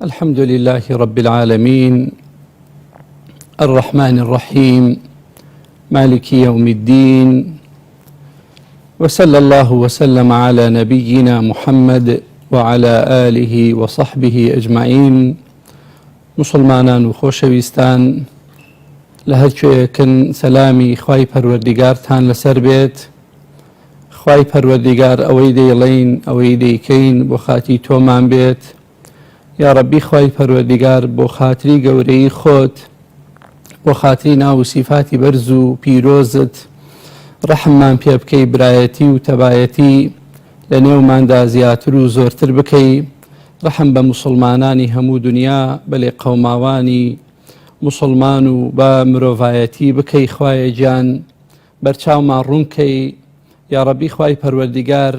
الحمد لله رب العالمين الرحمن الرحيم مالك يوم الدين، وصلى الله وسلم على نبينا محمد وعلى آله وصحبه أجمعين. مسلمانان و خۆشەویستان، لە هەر کوێیەکن سەلامی خوای پەروەردیگارتان لەسەر بێت. خوای پەروەردیگار ئەوەی دەیڵێین ئەوەی دەیکەین بۆ خاتی تۆمان بێت. یا ربی خوای پەروەردیگار بۆ خاتری گەورەی خۆت، بۆ خاتری ناو و سیفاتی بەرز و پیرۆزت ڕەحممان پێ بکەی، برایەتی و تەبایەتی لە نێوماندا زیاتر و زۆرتر بکەی. ڕەحم بە مسلمانانی هەموو دنیا، بەلێ قەوماوانی مسلمان و بە مرۆڤایەتی بکەی. خوایە گیان بەرچاومان ڕوونکەی. یا ربی خوای پەروەردیگار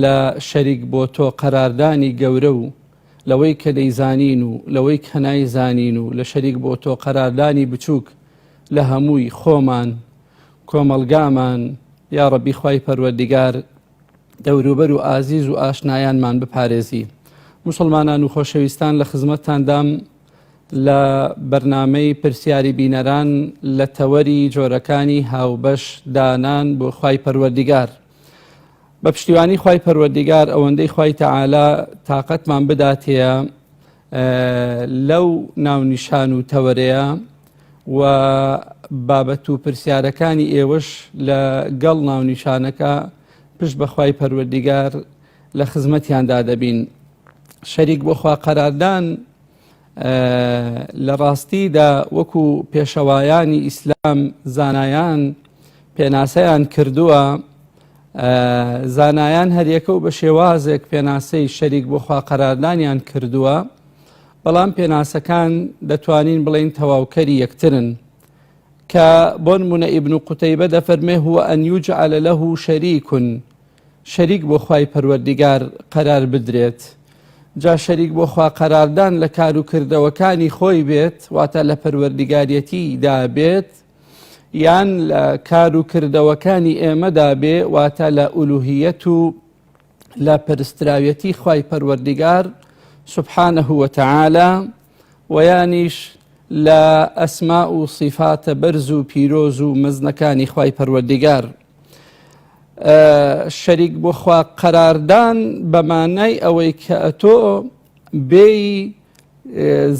لە شەریک بۆ تۆ قەراردانی گەورە و لەوەی کە دەیزانین و لەوەی کە نایزانین و لە شەریک بۆ تۆ قەراردانی بچووک لە هەمووی خۆمان کۆمەلگامان. یا ربی خوای پەروەردیگار دەوروبەر و ئازیز و ئاشنایانمان بپارێزی. مسلمانان و خۆشەویستان، لە خزمەتتاندام لە بەرنامەی پرسیاری بینەران لە تەوەری جۆرەکانی هاوبەش دانان بۆ خوای پەروەردیگار. بە پشتیوانی خوای پەروەردیگار ئەوەندەی خوای تەعالا تااقەتمان بداتەیە لەو ناونیشان و تەوەرەیە و بابەت و پرسیارەکانی ئێوەش لە گەڵ ناونیشانەکە پشت بە خوای پەروەردیگار لە خزمەتیاندا دەبین. شەریک بۆ خوا قەراردان لە ڕاستیدا وەکو پێشەوایانی ئیسلام زانایان پێناسەیان کردووە. زانایان هەریەکە و بە شێوازێک پێناسەی شەریک بۆ خوا قەراردانیان کردووە، بەڵام پێناسەکان دەتوانین بڵێن تەواوکەری یەکترن. کە بۆ نمونە ئیبن قوتەیبە دەفەرمێ هو ئەن یوجعل له شەریکن، شەریک بۆ خوای پەروەردیگار قەرار بدرێت. جا شەریک بۆ خوا قەراردان لە کار و کردەوەکانی خۆی بێت، واتە لە پەروەردیگاریەتیدا بێت، یان لە کار و کردەوەکانی ئێمەدا بێ، واتە لە ئولوهیەت و لە پەرستراویەتی خوای پەروەردیگار سبحانه وتعالى، و یانیش لە ئەسما و صیفاتە بەرز و پیرۆز و مەزنەکانی خوای پەروەردیگار. شەریک بۆ خوا قەراردان بەمانای ئەوەی کە ئەتۆ بێی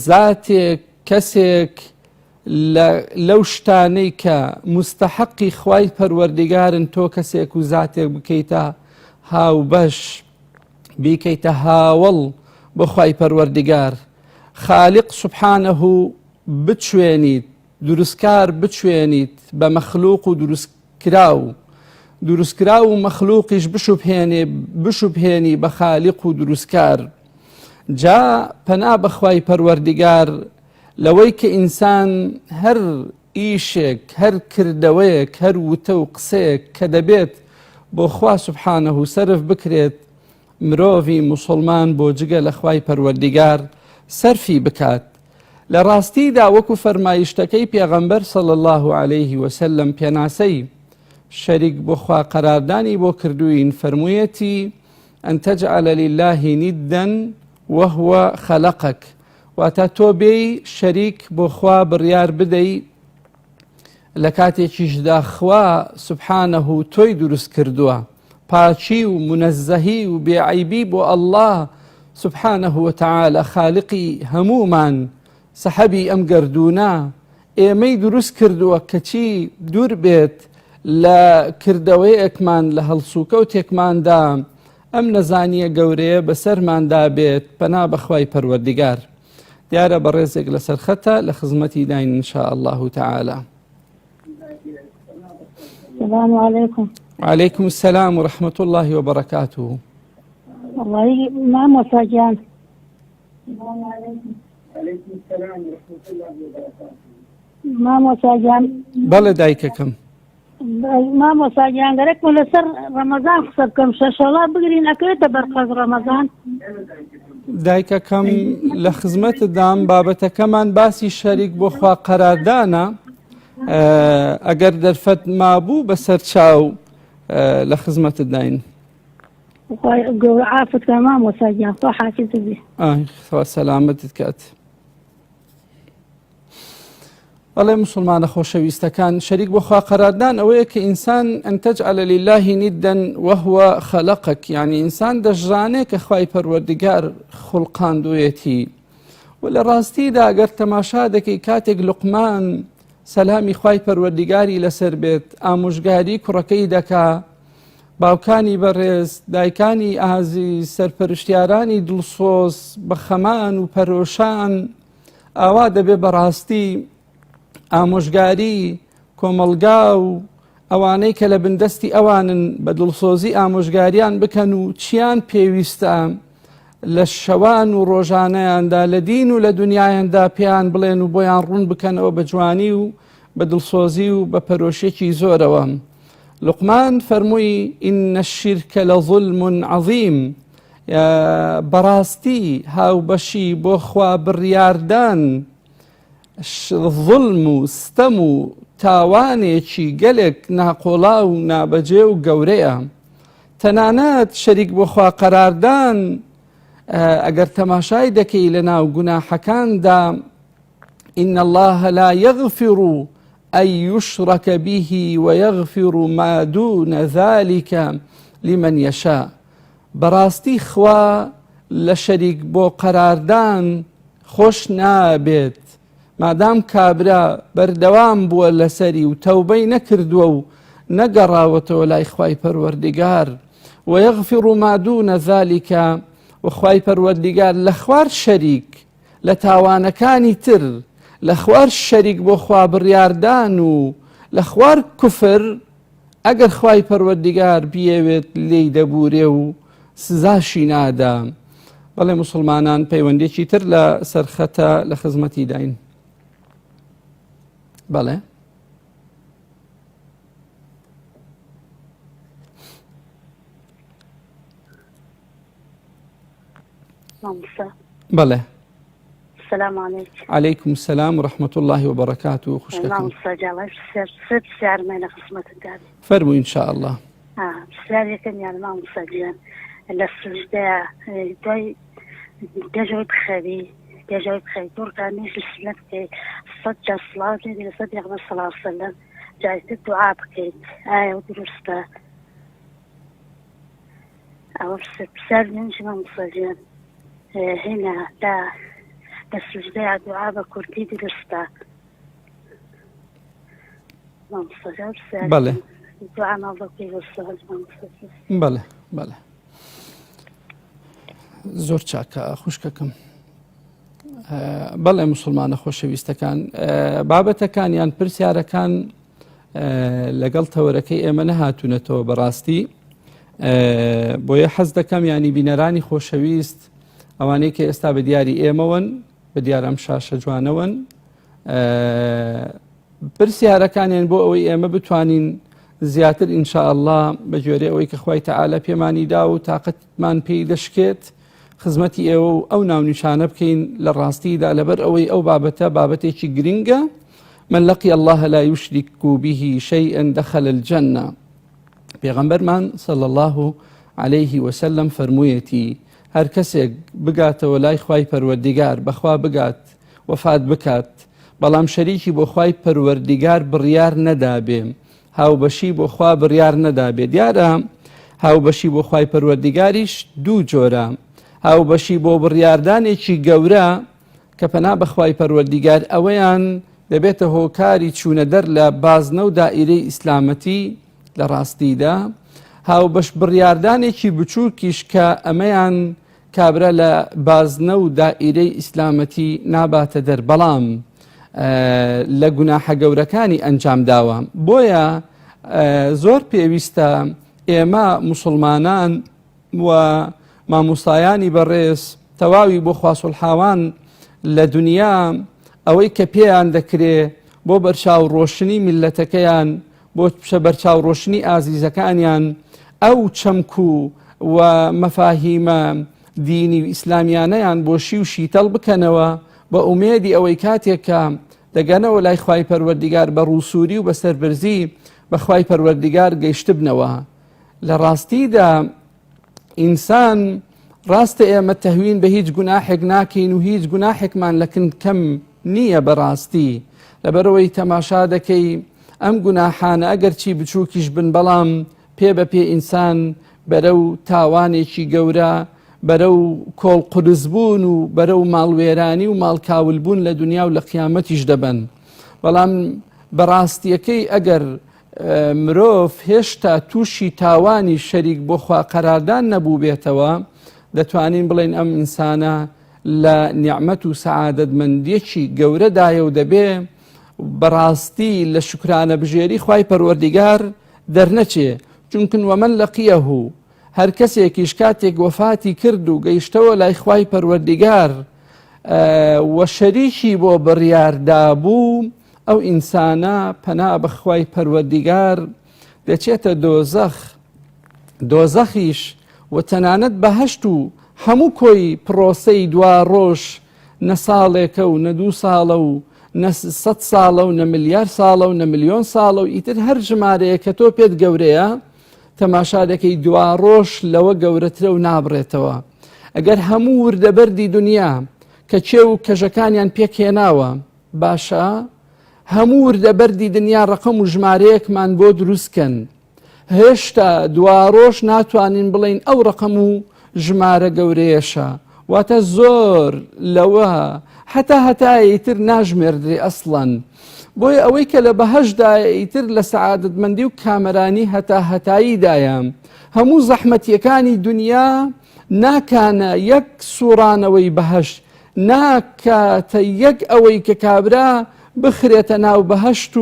زاتێک کەسێک لەو شتانەی کە مستحقی خوای پەروەردیگارن، تۆ کەسێک و زاتێک بکەیتە هاوبەش، بیکەیتە هاوڵ بۆ خوای پەروەردیگار. خالق سبحانه بتشوێنیت، دروستکار بتشوێنیت بە مەخلوق و دروستکرا و مەخلوقیش بشوبهێنی بە خالق و دروستکار. جا پەنا بە خوای پەروەردیگار لەوەی کە ئینسان هەر ئیشێک، هەر کردەوەیەک، هەر وتە و قسەیەک کە دەبێت بۆ خوا سبحانه سەرف بکرێت، مرۆڤی مسلمان بۆ جگە لە خوای پەروەردیگار سەرفی بکات. لە ڕاستیدا وەکو فەرمایشتەکەی پێغەمبەر صلی الله عليه وسلم پێناسەی شەریک بۆ خوا قەراردانی بۆ کردوین، فەرموویەتی ئەن تەجعل لله ندا وهو خەلقەک، واتە تۆ بێی شەریک بۆ خوا بڕیار بدەی لە کاتێکیشدا خوا سبحانه تۆی دروست کردووە. پاچی و منەزەهی و بێعیبی بۆ ئەڵڵاه سبحانه وتعالى خالقی هەموومان، سەحەبی ئەم گەردوونە ئێمەی دروست کردووە کەچی دوور بێت لە کردەوەیەکمان لە هەڵسوکەوتێکماندا ئەم نەزانیە گەورەیە بەسەرماندا بێت. پەنا بەخوای پەروەردیگار. دیارە بە ڕێزێک لەسەر خەتە لە خزمەتی داین انشاء الله تعالى. السلام عليكم. وعليكم السلام ورحمة الله وبركاته. والله ما مساجان. عليكم السلام ورحمة الله وبركاته. ما مساجان. بلى دايككم. ما مساجان غيرك ولا سر رمضان خصب كم شاشة بقرين أكيد برقص رمضان. دایکەکەم لە خزمەتدام بابەتەکەمان باسی شەریک بۆ خوا قەراردانە. ئەگەر دەرفەت مابوو بەسەر چاو لە خزمەتت داین. وخوای عافت مام وساجان خو حافظ بي خوا سەلامەتت کات. بەڵێ مسلمانە خۆشەویستەکان، شەریک بۆ خوا قەراردان ئەوەیە کە ئینسان ئەن تەجعەلە لله نیدا وهو خەلەقەک، یعنی ئینسان دەژرانێ کە خوای پەروەردگار خوڵقاندوویەتی. و لە ڕاستیدا ئەگەر تەماشا دەکەی کاتێک لوقمان سەلامی خوای پەروەردگاری لەسەر بێت ئامۆژگاری کوڕەکەی دەکا، باوکانی بەڕێز، دایکانی ئازیز، سەرپەرشتیارانی دڵسۆز بە خەمان و پەرۆشان، ئاوا دەبێ بەڕاستی ئامۆژگاری کۆمەڵگا و ئەوانەی کە لە بندەستی ئەوانن بە دڵسۆزی ئامۆژگاریان بکەن و چیان پێویستە لە شەوان و ڕۆژانەیاندا لە دین و لە دنیایاندا پێیان بڵێن و بۆیان ڕوون بکەنەوە بە جوانی و بە دڵسۆزی و بە پەرۆشێکی زۆرەوە. لوقمان فەرمووی ئین الشرک لظلم عظیم، بەڕاستی هاوبەشی بۆ خوا بڕیاردان ظلم و ستەم و تاوانێکی گەلێک ناقۆڵا و نابەجێ و گەورەیە. تەنانەت شەریک بۆ خوا قەراردان ئەگەر تەماشای دەکەی لە ناو گوناحەکاندا، ئین الله لا یغفر أن يشرك به ويغفر ما دون ذلك لمن يشاء. براستي خوا لشريك بو قراردان خوش نابێت مادام کابرا بەردەوام بووە لەسەری و تەوبەی نەکردووە و نەگەڕاوەتەوە لای خوای پەروەردگار. ويغفر ما دون ذلك، وخوای پەروەردگار لە خوار شەریک لە تاوانەکانی تر، لە خوار شەریک بۆ خوا بڕیاردان و لە خوار کوفر، ئەگەر خوای پەروەردگار بیەوێت لێی دەبورێ و سزاشی نادا. بەڵێ مسلمانان، پەیوەندێکی تر لە سەرخەتە لە خزمەتی داین. بەڵێ بەڵێ. السلام عليكم. عليكم السلام ورحمة الله وبركاته. خوشكم. اللهم صل على سير من خصمة الدار. فرموا إن شاء الله. بسلام يكن يا اللهم صل على السجدة دجوت خبي دجوت خبي دور كانيش السنة كي صدق الصلاة اللي صدق النبي صلى الله عليه وسلم جايت الدعاء بكيت آية ودرسته أو بسال من جمع مصلين هنا دا السجدة دعاء بكرتي درسته اللهم صل على السلام. بله. دعاء ما بقي والسهل اللهم صل. بله بله. زۆر چاکە خوشکەکەم. بەڵێ مسلمانە خۆشەویستەکان، بابەتەکانیان پرسیارەکان لەگەڵ تەوەرەکەی ئێمە نەهاتوونەتەوە بەڕاستی، بۆیە حەز دەکەم ینی بینەرانی خۆشەویست ئەوانەی کە ئێستا بە دیاری ئێمەون، بە دیارەم شاشە جوانەوەن، پرسیارەکانیان بۆ ئەوەی ئێمە بتوانین زیاتر ئینشاء الله بە جۆرە ئەوەی کە خوای تەعالە پێمانی دا و تاقەتمان پێی دەشکێت خزمەتی ئێوە و ئەو ناونیشانە بکەین لە ڕاستیدا، لەبەر ئەوەی ئەو بابەتە بابەتێکی گرنگە. من لقي الله لا يشرك به شيئا دخل الجنة. پێغەمبەرمان صلى الله عليه وسلم فەرموویەتی هەر کەسێک بگاتەوە لای خوای پەروەردگار، بەخوا بگات وەفات بکات، بەڵام شەریکی بۆ خوای پەروەردگار بڕیار نەدابێ، هاوبەشی بۆ خوا بڕیار نەدابێ. دیارە هاوبەشی بۆ خوای پەروەردگاریش دوو جۆرە. هاوبەشی بۆ بڕیاردانێکی گەورە کە پەنا بەخوای پەروەردگار، ئەوەیان دەبێتە هۆکاری چوونە دەر لە بازنە و دائیرەی ئیسلامەتی لە ڕاستیدا. هاوبەش بڕیاردانێکی بچووکیش کە ئەمەیان کابرا لە بازنە و دائیرەی ئیسلامەتی ناباتە دەر، بەڵام لە گوناحە گەورەکانی ئەنجام داوە. بۆیە زۆر پێویستە ئێمە مسلمانان و مامۆستایانی بەڕێز تەواوی بۆ خواسوڵحاوان لە دنیا ئەوەی کە پێیان دەکرێ بۆ بەرچاو ڕۆشنی میلەتەکەیان، بۆ بەرچاو ڕۆشنی ئازیزەکانیان، ئەو چەمکو و مەفاهیمە دینی و ئیسلامیانەیان بۆ شی و شیتەڵ بکەنەوە، بە ئومێدی ئەوەی کاتێکە دەگەنەوە لای خوای پەروەردگار بە ڕووسوری و بە سەربەرزی بە خوای پەروەردگار گەیشت بنەوە. لە ڕاستیدا ئینسان ڕاستە ئێمە تەهوین بە هیچ گوناحێک ناکەین و هیچ گوناحێکمان لەکن کەم نییە بەڕاستی لەبەرەوەی تەماشا دەکەی ئەم گوناحانە ئەگەر چی بچووکیش بن بەڵام پێ بە پێ ئینسان بەرەو تاوانێکی گەورە بەرەو کۆڵقودسبوون و بەرەو ماڵوێرانی و ماڵکاولبوون لە دنیا و لە قیامەتیش دەبن بەڵام بەڕاستیەکەی ئەگەر مرۆڤ هێشتا تووشی تاوانی شەریک بۆ خوا قەراردان نەبوو بێتەوە دەتوانین بڵێن ئەم ئینسانە لە نیعمەت و سەعادەتمەندیەکی گەورەدایە و دەبێ بەڕاستی لە شکرانە بژێری خوای پەروەردیگار دەرنەچێ چونکن وەمەن لەقیەه هەر کەسێکیش کاتێک وەفاتی کرد و گەیشتەوە لای خوای پەروەردیگار و شەریکی بۆ بڕیاردا بوو ئەو ئینسانە پەنا بە خوای پەروەردیگار دەچێتە دۆزەخ دۆزەخیش و تەنانەت بەهەشت و هەموو کۆی پرۆسەی دوا ڕۆژ نە ساڵێکە و نە 2 ساڵە و نە 100 ساڵە و نە ملیار ساڵە و نە ملیۆن ساڵە و ئیتر هەر ژمارەیە کە تۆ پێت گەورەیە تەماشا دەکەی دوا ڕۆژ لەوە گەورەترە و نابڕێتەوە ئەگەر هەموو وردەبەردی دنیا کە چێ و کەژەکانیان پێکهێناوە باشە هەموو وردەبەردی دنیا ڕقم و ژمارەیەکمان بۆ دروستکەن هێشتا دوا ڕۆژ ناتوانین بڵین ئەو ڕقم و ژمارە گەورەیەشە واتە زۆر لەوە هەتا ئیتر ناژمێردرێ ئەسڵەن بۆیە ئەوەی کە لە بەهەشدا ئیتر لە سەعادەتمەندی و کامەرانی هەتاییدایە هەموو زەحمەتیەکانی دنیا ناکانە یەک سوڕانەوەی بەهەشت ناکاتە یەک ئەوەی کە کابرا بخرێتە ناو بەهەشت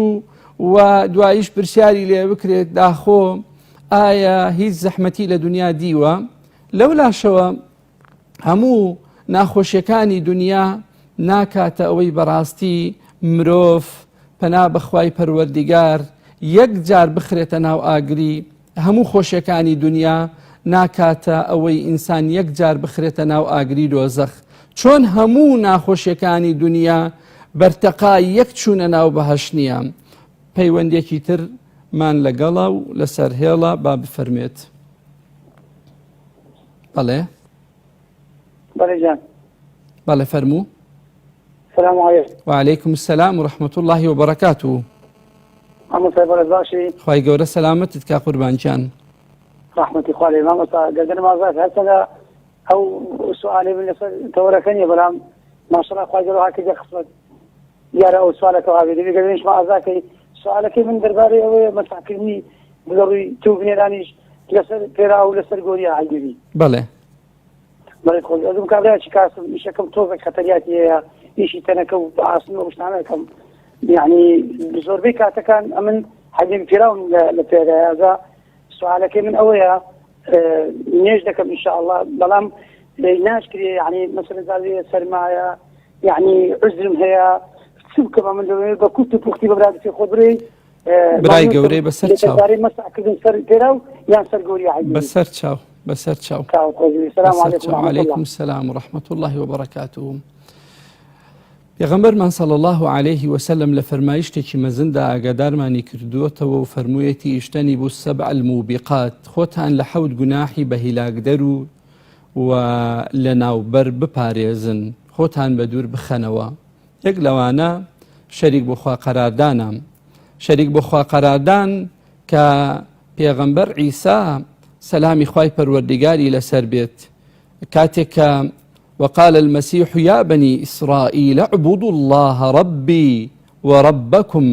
و دواییش پرسیاری لێ بکرێت داخۆ ئایا هیچ زەحمەتی لە دنیا دیوە لەو لاشەوە هەموو ناخۆشیەکانی دنیا ناکاتە ئەوەی بەڕاستی مرۆڤ پەنا بەخوای پەروەردیگار یەک جار بخرێتە ناو ئاگری هەموو خۆشیەکانی دنیا ناکاتە ئەوەی ئینسان یەک جار بخرێتە ناو ئاگری دۆزەخ چۆن هەموو ناخۆشیەکانی دنیا بەرتەقای یەک چوونە ناو بەهەشت نییە پەیوەندێکی ترمان لەگەڵە و لەسەر هێڵە با بفەرمێت بەڵێ بەڵێ بەڵێ فەرموو السلام عليكم. وعليكم السلام ورحمة الله وبركاته. أما سيبر الزاشي. خواهي قورة سلامتك كا قربان جان. رحمتي خوالي ما قدر ما زاد هسه أو سؤالي من توركني بلام ما شاء الله خواهي قولوا هكذا خصلت يارا أو سؤالك وهذه اللي قدرينش ما أذاكي سؤالك من درباري أو مساكني بضروري توبني رانيش لسر كرا أو لسر قولي عجبي. بله. بله خود أدم كابلا شكاسم مشكم توبك خطرياتي إيشي تنكو بعاصمة ومشتعملكم يعني بزربي كاتكان أمن حجم فراون لفيدا هذا سؤالك من أولها نجدكم إن شاء الله بلام ناشكري يعني مثلا زي سرماية يعني عزرم هي سبكم من بكتب بكتب براد في خبري براي قوري بسر تشاو سر فراو يعني سر قوري عجيب بسر تشاو بسر تشاو السلام عليكم ورحمة الله. وعليكم السلام ورحمة الله وبركاته. پێغەمبەرمان صلی الله عليه وسلم لە فەرمایشتێکی مەزندا ئاگادارمانی کردووەتەوە و فەرموویەتی ئیشتەنی بوو سەبع الموبقات خۆتان لە 7 گوناحی بە هیلاکدەر و لە ناوبەر بپارێزن خۆتان بە دوور بخەنەوە یەک لەوانە شەریک بۆ خوا قەراردانە شەریک بۆ خوا قەراردان کە پێغەمبەر عیسا سەلامی خوای پەروەردیگاری لەسەر بێت کاتێک کە وقال المسيح يا بني إسرائيل اعبدوا الله ربي وربكم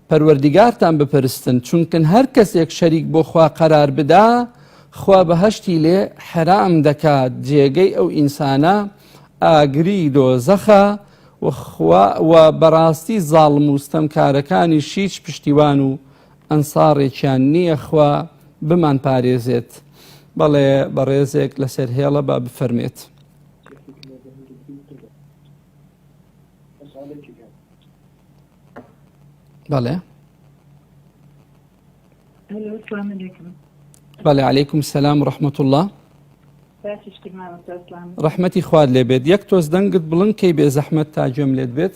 پەروەردیگارتان بپەرستن چونکن هەر کەسێک شەریک بۆ خوا قەرار بدا خوا بەهەشتی لێ حرام دەکات جێگەی ئەو ئینسانە ئاگری دۆزەخە و بەڕاستی زاڵم و ستەمکارەکانی هیچ پشتیوان و ئەنساڕێکیان نییە خوا بمان پارێزێت بەڵێ بەڕێزێک لەسەر هێڵە با بفەرمێت. بله. السلام عليكم. بله عليكم السلام ورحمة الله. باش اجتماع السلام. رحمتي خواد لي بيت يك توز دنقت بلن كي بزحمة تاجم لي بيت.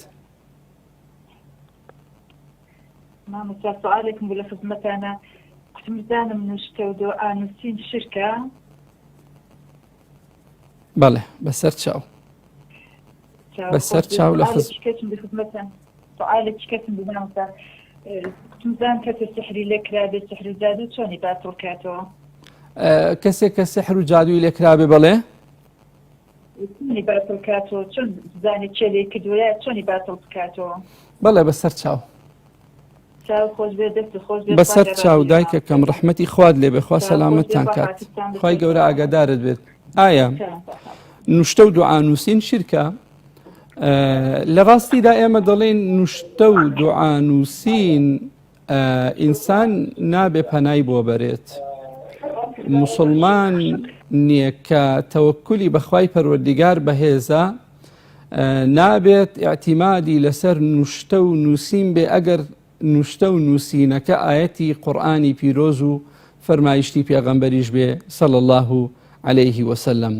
ما مسألة سؤالكم بلا خدمة أنا كنت مزانة من الشتاء ودعاء نسين الشركة بەڵێ بەسەر چاو بەسەر چاو لە خز سؤالك كتم بمعنى تمزان كتب سحري لك رابي سحر جادو شوني باتو كاتو کەسێک کە سحر و جادووی لێکرابێ بەڵێ شوني باتو كاتو شون زاني تشيلي كدويا شوني باتو كاتو بەڵێ بەسەر چاو چاو خوش بێ دەست خوش بێ بەسەر چاو دایکەکەم ڕەحمەتی خوارد لێ بێ خوا سەلامەتتان کات خی گەورە ئاگادارت بێت ئایا نوشتە و دوعانووسین شیرکە لە ڕاستیدا ئێمە دەڵێن نوشتە و دوعانووسین ئینسان نابێ پەنای بۆ بەرێت مسلمان نییە کە تەوەکولی بەخوای پەروەردیگار بەهێزە نابێت ئاعتیمادی لەسەر نوشتە و نووسین بێ ئەگەر نوشتە و نووسینەکە ئاەتی قورئانی پیرۆز و فەرمایشتی پێغەمبەریش بێ صلی الله عليه وسلم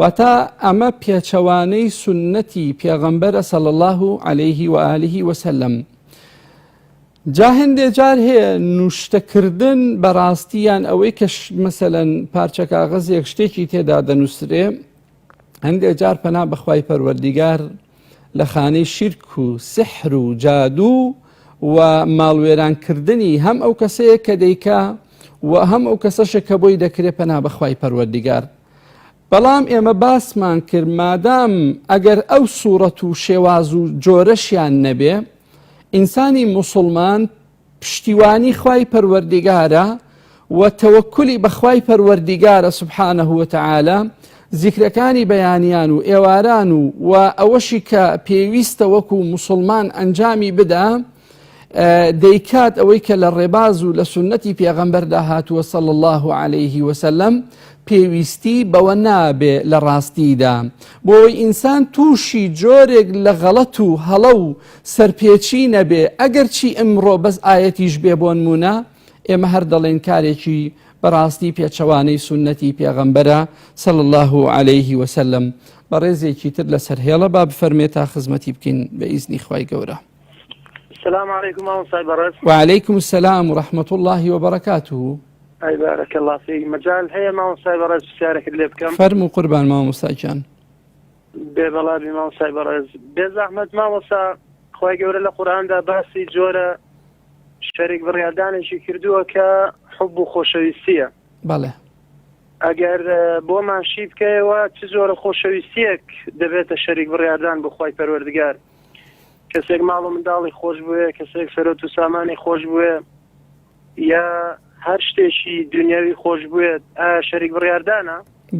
واتە ئەمە پێچەوانەی سنەتی پێغەمبەرە صلی الله عليه وآله وسلم جا هەندێک جار هەیە نوشتەکردن بەڕاستیان ئەوەی کە مەسەلەن پارچە کاغەزێک شتێکی تێدا دەنووسرێ هەندێک جار پەنا بەخوای پەروەردیگار لە خانەی شیرک و سحر و جادوو و ماڵوێرانکردنی هەم ئەو کەسەیە کە دەیکا و هەم ئەو کەسەشە کە بۆی دەکرێت پەنا بەخوای پەروەردیگار. بەڵام ئێمە باسمان کرد مادام ئەگەر ئەو سوورەت و شێواز و جۆرەشیان نەبێ ئینسانی موسڵمان پشتیوانی خوای پەروەردیگارە و تەوەکولی بەخوای پەروەردیگارە سبحانه وتعالى زیکرەکانی بەیانیان و ئێواران و ئەوەشی کە پێویستە وەکو موسڵمان ئەنجامی بدا دەیکات ئەوەی کە لە ڕێباز و لە سنەتی پێغەمبەردا هاتووە صلی الله عليه وسلم پێویستی بەوە نابێ لە ڕاستیدا بۆی ئینسان تووشی جۆرێک لە غەڵەت و هەڵە و سەرپێچی نەبێ ئەگەر چی ئەمڕۆ بەس ئاەتیش بێ بۆ نمونە ئێمە هەر دەڵێن کارێکی بەڕاستی پێچەوانەی سنەتی پێغەمبەرە صلی الله عليه وسلم بەڕێزێکی تر لەسەر هێڵە با بفەرمێت تا خزمەتی بکەین بە ئیزنی خوای گەورە. السلام عليكم مامۆستای بەڕێز. وعليكم السلام ورحمة الله وبركاته. أي بارك الله فيك. مجال هەیە مامۆستای بەڕێز پرسیارێکت لێ بکەم؟ فەرموو قوربان مامۆستای جان. بێبەڵابی مامۆستای بەڕێز. بێزەحمەت مامۆستا خوای گەورە لە قورئاندا باسی جۆرە شەریک بڕیاردانێکی کردووە کە حوب و خۆشەویستیە. بەڵێ. ئەگەر بۆمان شی بکەیەوە چ جۆرە خۆشەویستیەک دەبێتە شەریک بڕیاردان بۆ خوای پەروەردگار؟ کەسێک ماڵ و منداڵی خۆش بووێ، کەسێک سەرۆت و سامانی خۆش بووێ، یا هەر شتێکی دنیاوی خۆش بوێت ئایا شەریک بڕیاردانە؟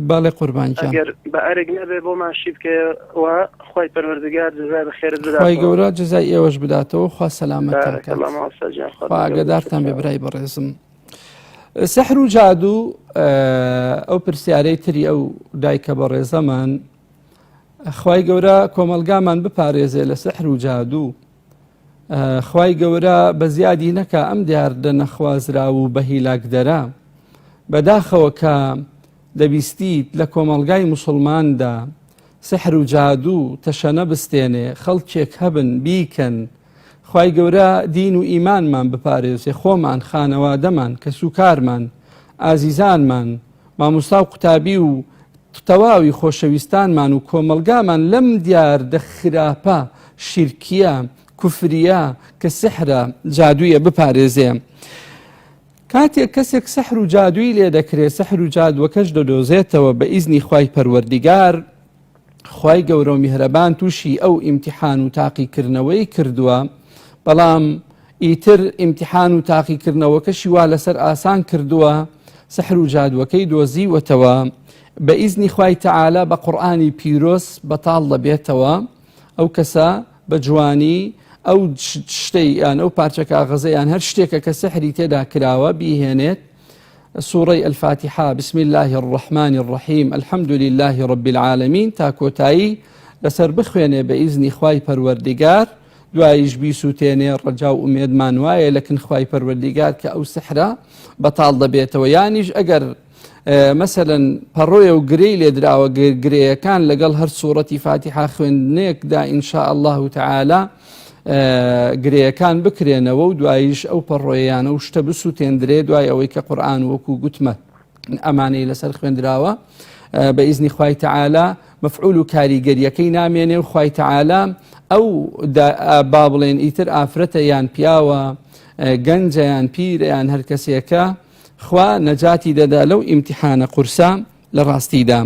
بەڵێ قوربان جان. ئەگەر بە ئەرێک نەبێ بۆمان شی بکەیەوە خوای پەروەردگار جەزای بەخێرت بداتەوە. خوای گەورە جەزای ئێوەش بداتەوە خوا سەلامەتتان کات. خوا ئاگادارتان بێ برای بەڕێزم. سحر و جادوو ئەو پرسیارەی تری ئەو دایکە بەڕێزەمان خوای گەورە کۆمەلگامان بپارێزێ لە سحر و جادوو. خوای گەورە بە زیادی نەکا ئەم دیاردە نەخوازرا و بە هیلاکدەرە بەداخەوە کە دەبیستیت لە کۆمەلگای موسڵماندا سحر و جادوو تەشەنە بستێنێ خەڵکێک هەبن بیکەن خوای گەورە دین و ئیمانمان بپارێزێ خۆمان خانەوادەمان کەسوکارمان ئازیزانمان مامۆستا و قوتابی و تەواوی خۆشەویستانمان و کۆمەلگامان لەم دیاردە خراپە شیرکیە کوفریە کە سحرە جادوویە بپارێزێ. کاتێک کەسێک سحر و جادووی لێ دەکرێت سحر و جادووەکەش دەدۆزێتەوە بە ئیزنی خوای پەروەردیگار خوای گەورە و میهرەبان تووشی ئەو ئیمتیحان و تاقیکردنەوەی کردووە بەڵام ئیتر ئیمتیحان و تاقیکردنەوەکەشی وا لەسەر ئاسان کردووە سحر و جادووەکەی دۆزیوەتەوە بە ئیزنی خوای تەعالە بە قورئانی پیرۆز بەتاڵ دەبێتەوە ئەو کەسە بە جوانی ئەو شتەی یان ئەو پارچە کاغەزەیان هەر شتێکە کە سحری تێدا کراوە بیهێنێت سوورەی الفاتحة بسم الله الرحمن الرحيم الحمد لله رب العالمين تا کۆتایی لەسەر بخوێنێ بە ئیزنی خوای پەروەردیگار دوایش بیسووتێنێ ڕەجا و ئومێدمان وایە لەکن خوای پەروەردیگار کە ئەو سحرە بەتاڵ دەبێتەوە. یانیش ئەگەر مەسەلەن پەڕۆیە و گرەی لێ دراوە گرەیەکان لەگەڵ هەر سوورەتی فاتحە خوێندنێکدا ئینشا الله تعالى گرەیەکان بکرێنەوە و دوایش ئەو پەڕۆیانە و شتە بسووتێندرێ دوای ئەوەی کە قورئان وەکو گوتمە ئەمانەی لەسەر خوێندراوە بإذن خوای تعالى مفعول کاریگەریەکەی نامێنێ و خوای تعالى ئەو با بڵێن ئیتر ئافرەتە یان پیاوە گەنجە یان پیرە یان هەر کەسێکە خوا نەجاتی دەدا لەو ئیمتیحانە قورسا لە ڕاستیدا.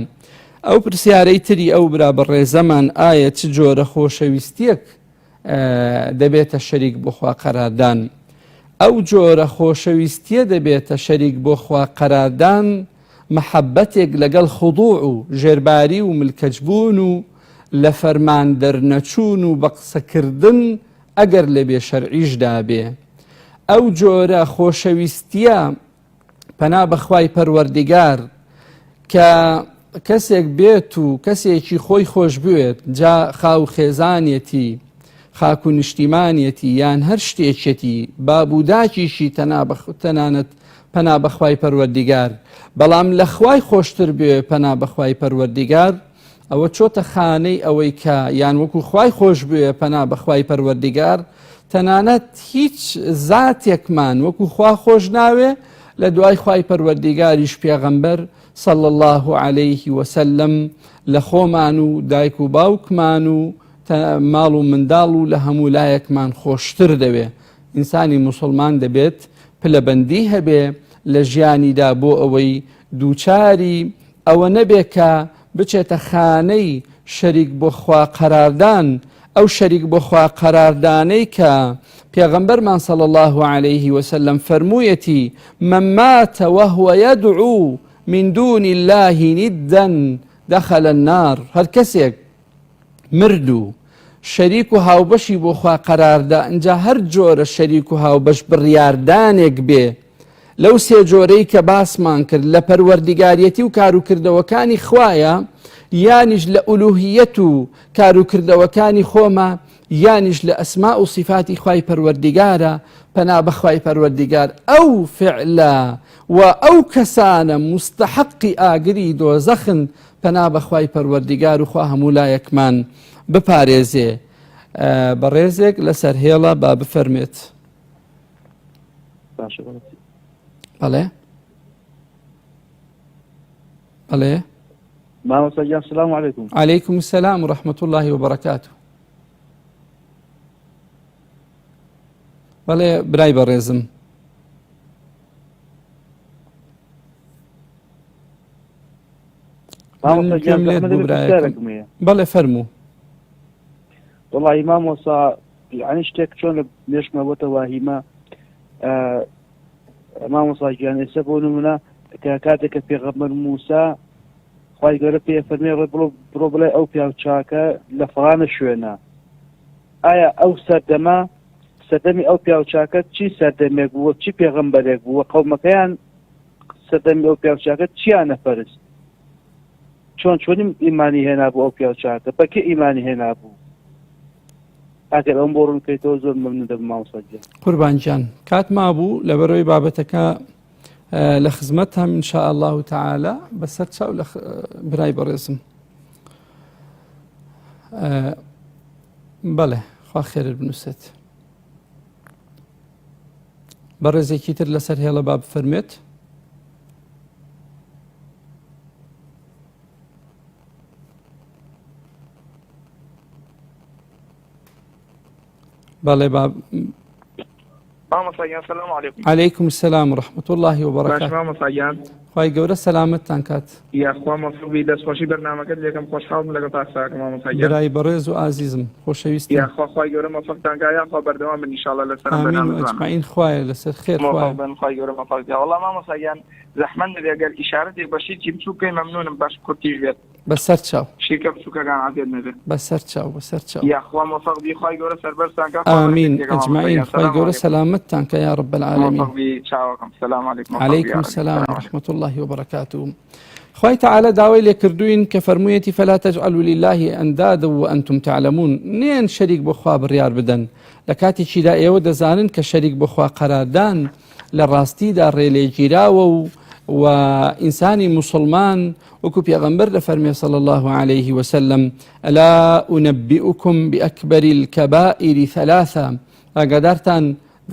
ئەو پرسیارەی تری ئەو برا بەڕێزەمان ئایا چ جۆرە خۆشەویستیەک دەبێتە شەریک بۆ خوا قەراردان؟ ئەو جۆرە خۆشەویستیە دەبێتە شەریک بۆ خوا قەراردان محەبەتێک لەگەڵ خوضوع و ژێرباری و ملکەجبوون و لە فەرمان دەرنەچوون و بە قسەکردن ئەگەر لە بێ شەرعیشدا بێ. ئەو جۆرە خۆشەویستیە پەنا بەخوای پەروەردیگار کە کەسێک بێت و کەسێکی خۆی خۆش بوێت، جا خاو خێزانێتی، خاک و نیشتیمانێتی یان هەر شتێکێتی بابووداکیشی تەنانەت پەنا بەخوای پەروەردیگار، بەڵام لە خوای خۆشتر بێ پەنا بەخوای پەروەردیگار، ئەوە چۆتە خانەی ئەوەی کە یان وەکو خوای خۆش بوێ پەنا بەخوای پەروەردیگار، تەنانەت هیچ زاتێکمان وەکو خوا خۆش ناوێ لە دوای خوای پەروەردیگاریش پێغەمبەر صلى الله عليه وسلم لە خۆمان و دایک و باوکمان و ماڵ و منداڵ و لە هەموو لایەکمان خۆشتر دەوێ. ئینسانی موسڵمان دەبێت پلەبەندی هەبێ لە ژیانیدا بۆ ئەوەی دووچاری ئەوە نەبێ کە بچێتە خانەی شەریک بۆ خوا قەراردان، ئەو شەریک بۆ خوا قەراردانەی کە پێغەمبەرمان صلى الله عليه وسلم فەرموویەتی من مات وهو يدعو من دون الله ندا دخل النار. هەر کەسێک مرد و شەریک و هاوبەشی بۆ خوا قەراردا، ئەنجا هەر جۆرە شەریک و هاوبەش بڕیاردانێک بێ لەو سێ جۆرەی کە باسمان کرد لە پەروەردیگاریەتی و کاروکردەوەکانی خوایە، یانیش لە ئولوهیەت و کاروکردەوەکانی خۆمە، یانیش لە ئەسما و صفاتی خوای پەروەردیگارە، پەنا بەخوای پەروەردیگار ئەو فعلە و ئەو کەسانە مستحقی ئاگری دۆزەخن، پەنا بەخوای پەروەردیگار و خوا هەموو لایەکمان بپارێزێ. بەڕێزێک لەسەر هێڵە با بفەرمێت. بەڵێ بەڵێ مامۆستاگیان سلام علیکم. عەلەیکم السلام ورحمة الله وبركاته. بەڵێ برای بەڕێزم. بەڵێ فەرموو. وڵی مامۆسا یعنی شتێک چۆن لە لێشمە بۆتە واهیمە مامۆساگیان ئێستا بۆ نمونە کە کاتێک کە پێغەمبەر موسا خوای گەورە پێ فەرمێ بڕۆ بڵێ ئەو پیاو چاکە لە فڵانە شوێنە، ئایا ئەو سەردەمی ئەو پیاو چاکە چی سەردەمێک بووە، چی پێغەمبەرێک بووە، قەومەکەیان سەردەمی ئەو پیاو چاکە چیانە پەرست، چۆنی ئیمانی هێنا بوو ئەو پیاو چاکە، بەکێ ئیمانی هێنا بوو؟ ئەگەر ئەم بۆ ڕوونکەیتەوە زۆر مەمنون دەبم مامۆستاگیان. قوربانجان کات مابوو لەبەرەوەی بابەتەکە لە خزمەتم إن شاء الله تعالى بەسەر چاو لە برای بەڕێزم. بەڵێ خوا خێرت بنووسێت. بەڕێزێکی تر لەسەر هێڵە با بفەرمێت. بەڵێ با مامۆستاگیان سلام علیکم. عەلەیکم السلام ورحمة الله وبركاته. باش مامۆستاگیان خوای گەورە سەلامەتتان کات. یاخوا مەفروبی دەستخۆشی بەرنامەکەت لێکم خۆشحاڵم لەگەڵ تاساکە مامۆستاگیان. برای بەڕێز و ئازیزم خۆشەویستم. یاخوا خوای گەورە مەفەقتان کە یاخوا بەردەوام بن ئینشاءڵڵا لەسەر ئامین و بەرنامەتان. ئەجمەعین خوایە لەسەر خێر خوایە. موفق بن خوای گەورە مەفەق بێ. وەڵا مامۆستاگیان زەحمەت نەبێ ئەگەر ئیشارەتێک بەشێکی بچوو بکەی مەمنونم باش کورتیش بێت. بەسەر چاو. شیکە بچووکەکان عافێت نەبێت. بەسەر چاو بەسەر چاو. یاخوا مەفەق بی خوای گەورە سەربەرتان کە. ئامین ئەجمەعین خوای گەورە سەلامەتتان کە یا رب العالمین. مەفەق بی چاوەکەم. سلام علیکم. عەلەیکم السلام ورحمة الله وبركاته. خوای تعالى داوای لێکردوین کە فەرموویەتی فەلا تەجعەلوا لله ئەندادا وأنتم تعلمون، نێن شەریک بۆ خوا بڕیار بدەن لە کاتێکیدا ئێوە دەزانن کە شەریک بۆ خوا قەراردان لە ڕاستیدا ڕێلێگیراوە و ئینسانی مسلمان وەکو پێغەمبەر دەفەرمێ صلى الله عليه وسلم ألا أنبئكم بأكبر الكبائر ثلاثة، ئاگادارتان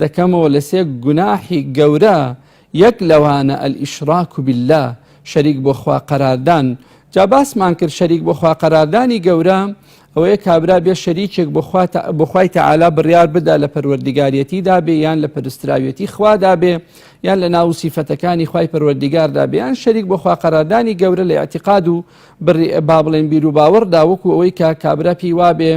دەکەمەوە لە سێ گوناحی گەورە، یەک لەوانە الئیشراک بالله شەریک بۆ خوا قەراردان، جا باسمان کرد شەریک بۆ خوا قەراردانی گەورە ئەوەیە کابرا بێ شەریکێک بۆ خوای تەعالا بڕیار بدا لە پەروەردیگاریەتیدا بێ یان لە پەرستراوێتی خوادا بێ یان لە ناو سیفەتەکانی خوای پەروەردیگاردا بێ یان شەریک بۆ خوا قەراردانی گەورە لە ئیعتیقاد و با بڵێن بیر و باوەڕدا وەکو ئەوەی کە کابرا پێی وا بێ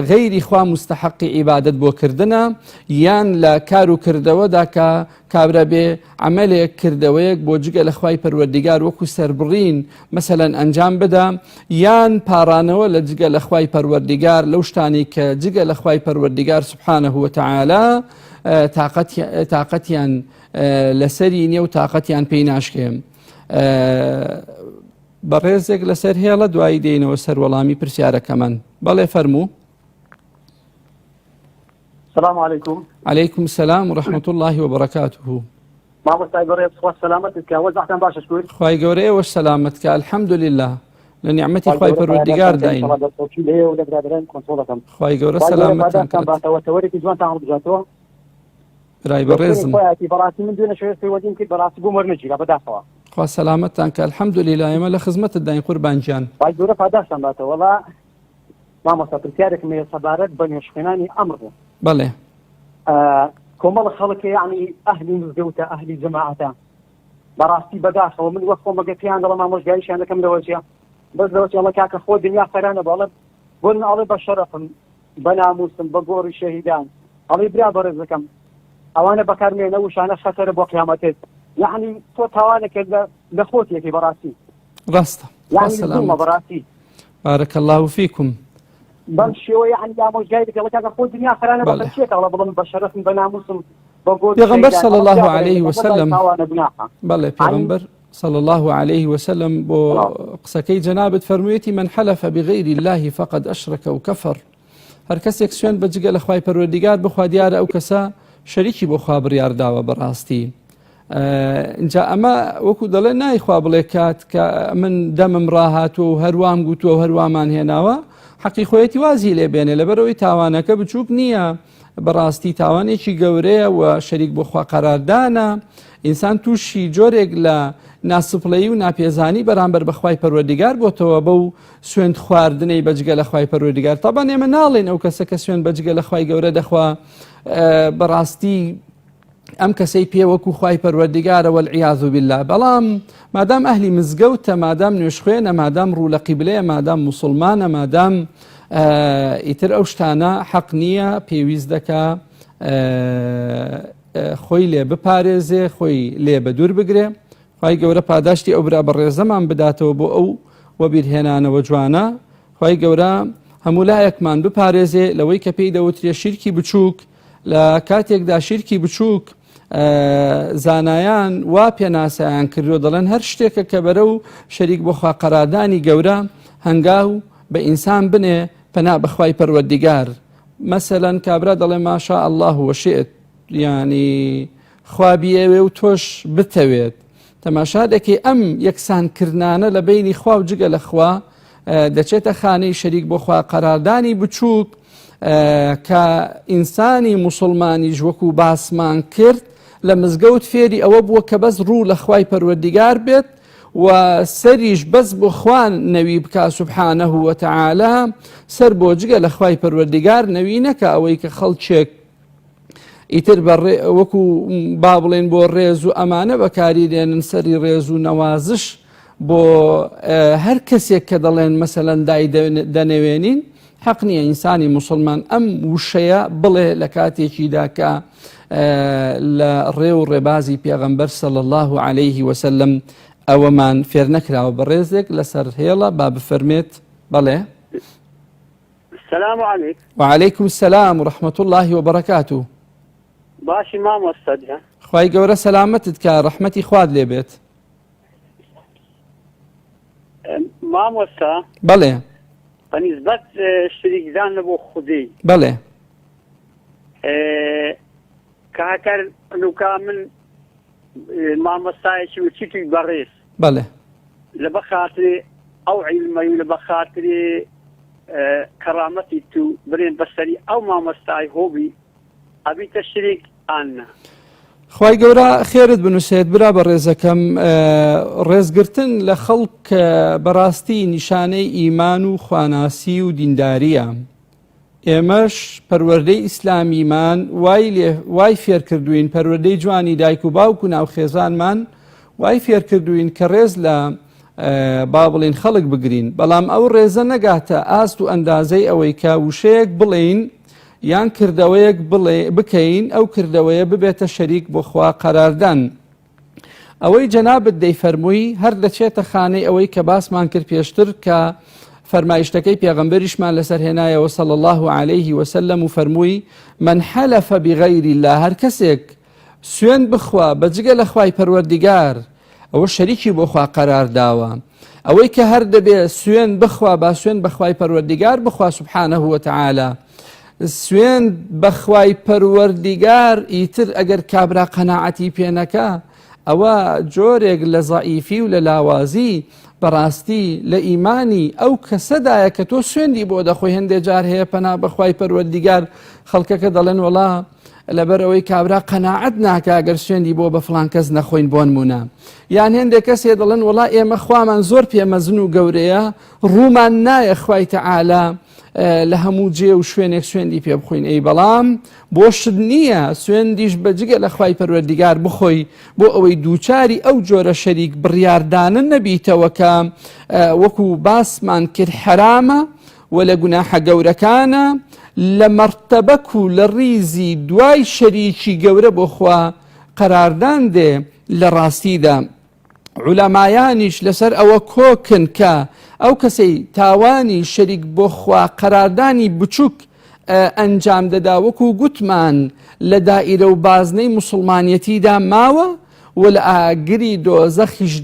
غەیری خوا مستحقی عیبادەت بۆ کردنە یان لە کار و کردەوەدا کە کابرا بێ عملێک کردەوەیەک بۆ جگە لە خوای پەروەردیگار وەکو سەربڕین مەسەلەن ئەنجام بدا یان پارانەوە لە جگە لە خوای پەروەردیگار لەو شتانی کە جگە لە خوای پەروەردیگار سبحانه وتعالى تااقەتیان لەسەری نییە و تااقەتیان پێی ناشکێم. بەڕێزێک لەسەر هێڵە دوایی دێنەوە سەر وەڵامی پرسیارەکەمان. بەڵێ فەرموو. السلام عليكم. عليكم السلام ورحمة الله وبركاته. ما مستعد بريد صوت سلامتك وزعتن باش شكور. خواهي قوري وش سلامتك الحمد لله لنعمتي خواهي پروردگار داين. خواهي قوري سلامتك. راي بريزم. براسي من دون شوية في ودين كي براسي بومر نجي لا بدافع. خواهي سلامتك الحمد لله يما لخدمة الداين قربان جان. خواهي قوري فاداشتن باتا والله ما مستعد برسيارك من صبارات بني شخناني أمره. بله. كمال خلق يعني أهل مزجوته أهل جماعته براسي بداخل ومن وقفهم بقيان الله ما مش جايش أنا كم دوجيا بس دوجيا الله كاك أخوة دنيا خيرانة بالله قلنا علي بشرف بنا مسلم بقور الشهيدان علي برا برزكم أوانا بكر من وش أنا خسر بقيامته يعني صوت هوانا كذا لخوتي في براسي راسته يعني ثم براسي بارك الله فيكم. بمشي يعني يا مش جاي لك الله كذا خود الدنيا آخر أنا بخشيت الله بالله بشرف من بنا مسلم بقول پیغمبر صلى الله عليه وسلم بله پیغمبر صلى الله عليه وسلم بو قسكي جنابت فرميتي من حلف بغير الله فقد أشرك وكفر. هر کەسێک سوێن بەجگە لە خوای پەروەردیگار بخوا دیارە ئەو کەسە شەریکی بۆ خوا بڕیار داوە بەڕاستی. اینجا ئەمە وەکو دەڵێ نایخوا بڵێ کات کە من دەمم ڕاهاتوە و هەروام گوتووە و هەروامان هێناوە حەقی خۆیەتی وازی لێ بێنێ لەبەرەوەی تاوانەکە بچووک نییە بەڕاستی تاوانێکی گەورەیە و شەریک بۆ خوا قەراردانە ئینسان تووشی جۆرێک لە ناسپڵەیی و ناپێزانی بەرامبەر بەخوای پەروەردیگار بۆتەوە بەو سوێند خواردنەی بەجگە لە خوای پەروەردیگار تابان ئێمە ناڵێن ئەو کەسە کە سوێن بەجگە لە خوای گەورە دەخوا بەڕاستی ئەم کەسەی پێوەکو خوای پەروەردیگارە والعیاذ بالله بەڵام مادام ئەهلی مزگەوتە مادام نوێشخوێنە مادام ڕوو لە قیبلەیە مادام موسڵمانە مادام ئیتر ئەو شتانە حەق نییە پێویست دەکا خۆی لێ بپارێزێ خۆی لێ بە دوور بگرێ خوای گەورە پاداشتی ئەو برا بەڕێزەمان بداتەوە بۆ ئەو وەبیرهێنانەوە جوانە خوای گەورە هەموو لایەکمان بپارێزێ لەوەی کە پێی دەوترێ شیرکی بچووک لە کاتێکدا شیرکی بچووک زانایان وا پێناسایان کردو دەڵێن هەر شتێکە کە بەرە و شەریک بۆ خوا قەراردانی گەورە هەنگاو بە ئینسان بنێ پەنا بەخوای پەروەردیگار مەسەلەن کابرا دەڵێ ماشاء الله وشئت یعنی خوا بیەوێ و تۆش بتەوێت تەماشا دەکەی ئەم یەکسانکردانە لە بینی خوا و جگە لە خوا دەچێتە خانەی شەریک بۆ خوا قەراردانی بچووک کە ئینسانی موسڵمانیش وەکو باسمان کرد لە مزگەوت فێری ئەوە بووە کە بەس ڕوو لە خوای پەروەردیگار بێت و سەریش بەس بۆ خوان نەوی بکا سبحانه وتعالى سەر بۆ جگە لە خوای پەروەردیگار نەوی نەکە ئەوەی کە خەڵکێک ئیتر وەکو با بڵێن بۆ ڕێز و ئەمانە بەکاری دێنن سەری ڕێز و نەوازش بۆ هەر کەسێک کە دەڵێن مەسەلەن دای دەنەوێنین حەق نییە ئینسانی موسڵمان ئەم وشەیە بڵێ لە کاتێکیدا کە لە ڕێ و ڕێبازی پێغەمبەر صلی الله عليه وسلم ئەوەمان فێر نەکراوە بەڕێزێک لەسەر هێڵە با بفەرمێت بەڵێ. السلام عليكم. وعليكم السلام ورحمة الله وبركاته. باشی مامۆستاجان خوای گەورە سەلامەتت کە ڕەحمەتی خواد لێ بێت. مامۆستا بەڵێ بەنسبەت شریکدان لە بۆ خودی بەڵێ کاکەر نوکا من مامۆستایەکی وچیتی بەڕێز بەڵێ لە بەخاتری ئەو عیلمەی و لە بەخاتری کەرامەتی تو برێن بەسەری ئەو مامۆستای هۆبی ئەبیتە شریک ئانە خوای گەورە خێرت بنووسێت برا بە ڕێزەکەم. ڕێزگرتن لە خەڵک بەڕاستی نیشانەی ئیمان و خواناسی و دینداریە. ئێمەش پەروەردەی ئیسلامیمان وای فێر کردوین، پەروەردەی جوانی دایک و باوک و ناوخێزانمان وای فێر کردوین کە ڕێز لە با بڵین خەڵک بگرین، بەڵام ئەو ڕێزە نەگاتە ئاست و ئەندازەی ئەوەی کە وشەیەک بڵین یان کردەوەیەک بکەین ئەو کردەوەیە ببێتە شەریک بۆ خوا قەراردان. ئەوەی جەنابەت دەیفەرمووی هەر دەچێتە خانەی ئەوەی کە باسمان کرد پێشتر کە فەرمایشتەکەی پێغەمبەریشمان لەسەر هێنایەوە صلی الله عليه وسلم و فەرمووی من حلف بغیر الله، هەر کەسێک سوێن بخوا بەجگە لە خوای پەروەردیگار ئەوە شەریکی بۆ خوا قەرار داوە. ئەوەی کە هەر دەبێ سوێن بخوا با سوێن بەخوای پەروەردیگار بخوا سبحانه وتعالى. سوێن بەخوای پەروەردیگار ئیتر ئەگەر کابرا قەناعەتی پێنەکە ئەوە جۆرێک لە زەعیفی و لە لاوازی بەڕاستی لە ئیمانی ئەو کەسەدایە کە تۆ سوێندی بۆ دەخۆی. هەندێک جار هەیە پەنا بەخوای پەروەردیگار خەڵکەکە دەڵێن وەڵا لەبەر ئەوەی کابرا قەناعەت ناکە ئەگەر سوێندی بۆ بە فڵان کەس نەخۆین بۆ نمونە. یان هەندێک کەسێ دەڵێن وەڵا ئێمە خوامان زۆر پێمەزن و گەورەیە ڕوومان نایە خوای تەعالا لە هەموو جێ و شوێنێک سوێندی پێ بخۆین. ئەی بەڵام بۆشت نییە سوێندیش بەجگە لە خوای پەروەردیگار بخۆی بۆ ئەوەی دووچاری ئەو جۆرە شەریک بڕیاردانن نەبیتەوە کە وەکو باسمان کرد حرامە و لە گوناحە گەورەکانە لە مەرتەبەک و لە ڕیزی دوای شەریکی گەورە بۆ خوا قەراردان دێ. لە ڕاستیدا عولەمایانیش لەسەر ئەوە کۆکن کە ئەو کەسەی تاوانی شەریک بۆ خوا قەراردانی بچووک ئەنجام دەدا وەکو گوتمان لە دائیرە و بازنەی موسڵمانیەتیدا ماوە و لە ئاگری دۆزەخیش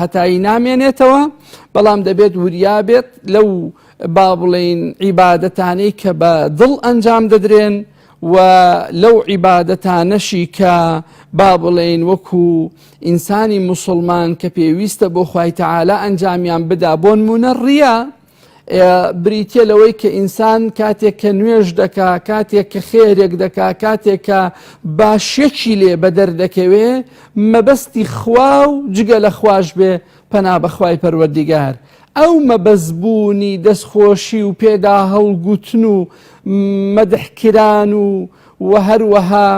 هەتایی نامێنێتەوە، بەڵام دەبێت وریابێت لەو با بڵین عیبادەتانەی کە بە دڵ ئەنجام دەدرێن و لەو عیبادەتانەشی کە با بڵین وەکو ئینسانی موسڵمان کە پێویستە بۆ خوای تەعالا ئەنجامیان بدا. بۆ نمونە ڕیا بریتە لەوەی کە ئینسان کاتێک کە نوێژ دەکا، کاتێک کە خێرێک دەکا، کاتێک کە باشێکی لێ بە دەردەکەوێ مەبەستی خوا و جگە لە خوش بێ پەنا بەخوای پەروەردیگار. ئەو مەبەزبوونی دەستخۆشی و پێدا هەڵگوتن و مەدحکران و هەروەها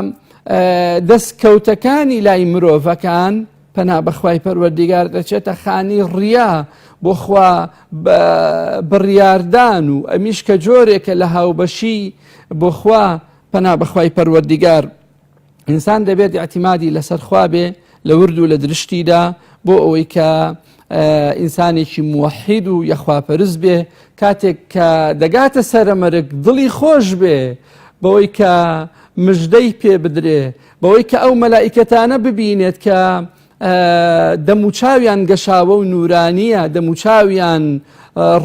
دەستکەوتەکانی لای مرۆڤەکان پەنا بەخوای پەروەردیگار دەچێتە خانی ڕیا بۆ خوا بڕیاردان و ئەمیش کە جۆرێکە لە هاوبەشی بۆ خوا پەنا بەخوای پەروەردیگار. ئینسان دەبێت ئاعتیمادی لەسەر خوا بێ لە ورد و لە درشتیدا بۆ ئەوەی کە ئینسانێکی موحید و یەخواپەرست بێ. کاتێک کە دەگاتە سەرەمەرگ دڵی خۆش بێ بەوەی کە مژدەی پێ بدرێ، بەوەی کە ئەو مەلائیکەتانە ببینێت کە دەموچاویان گەشاوە و نورانیە، دەموچاویان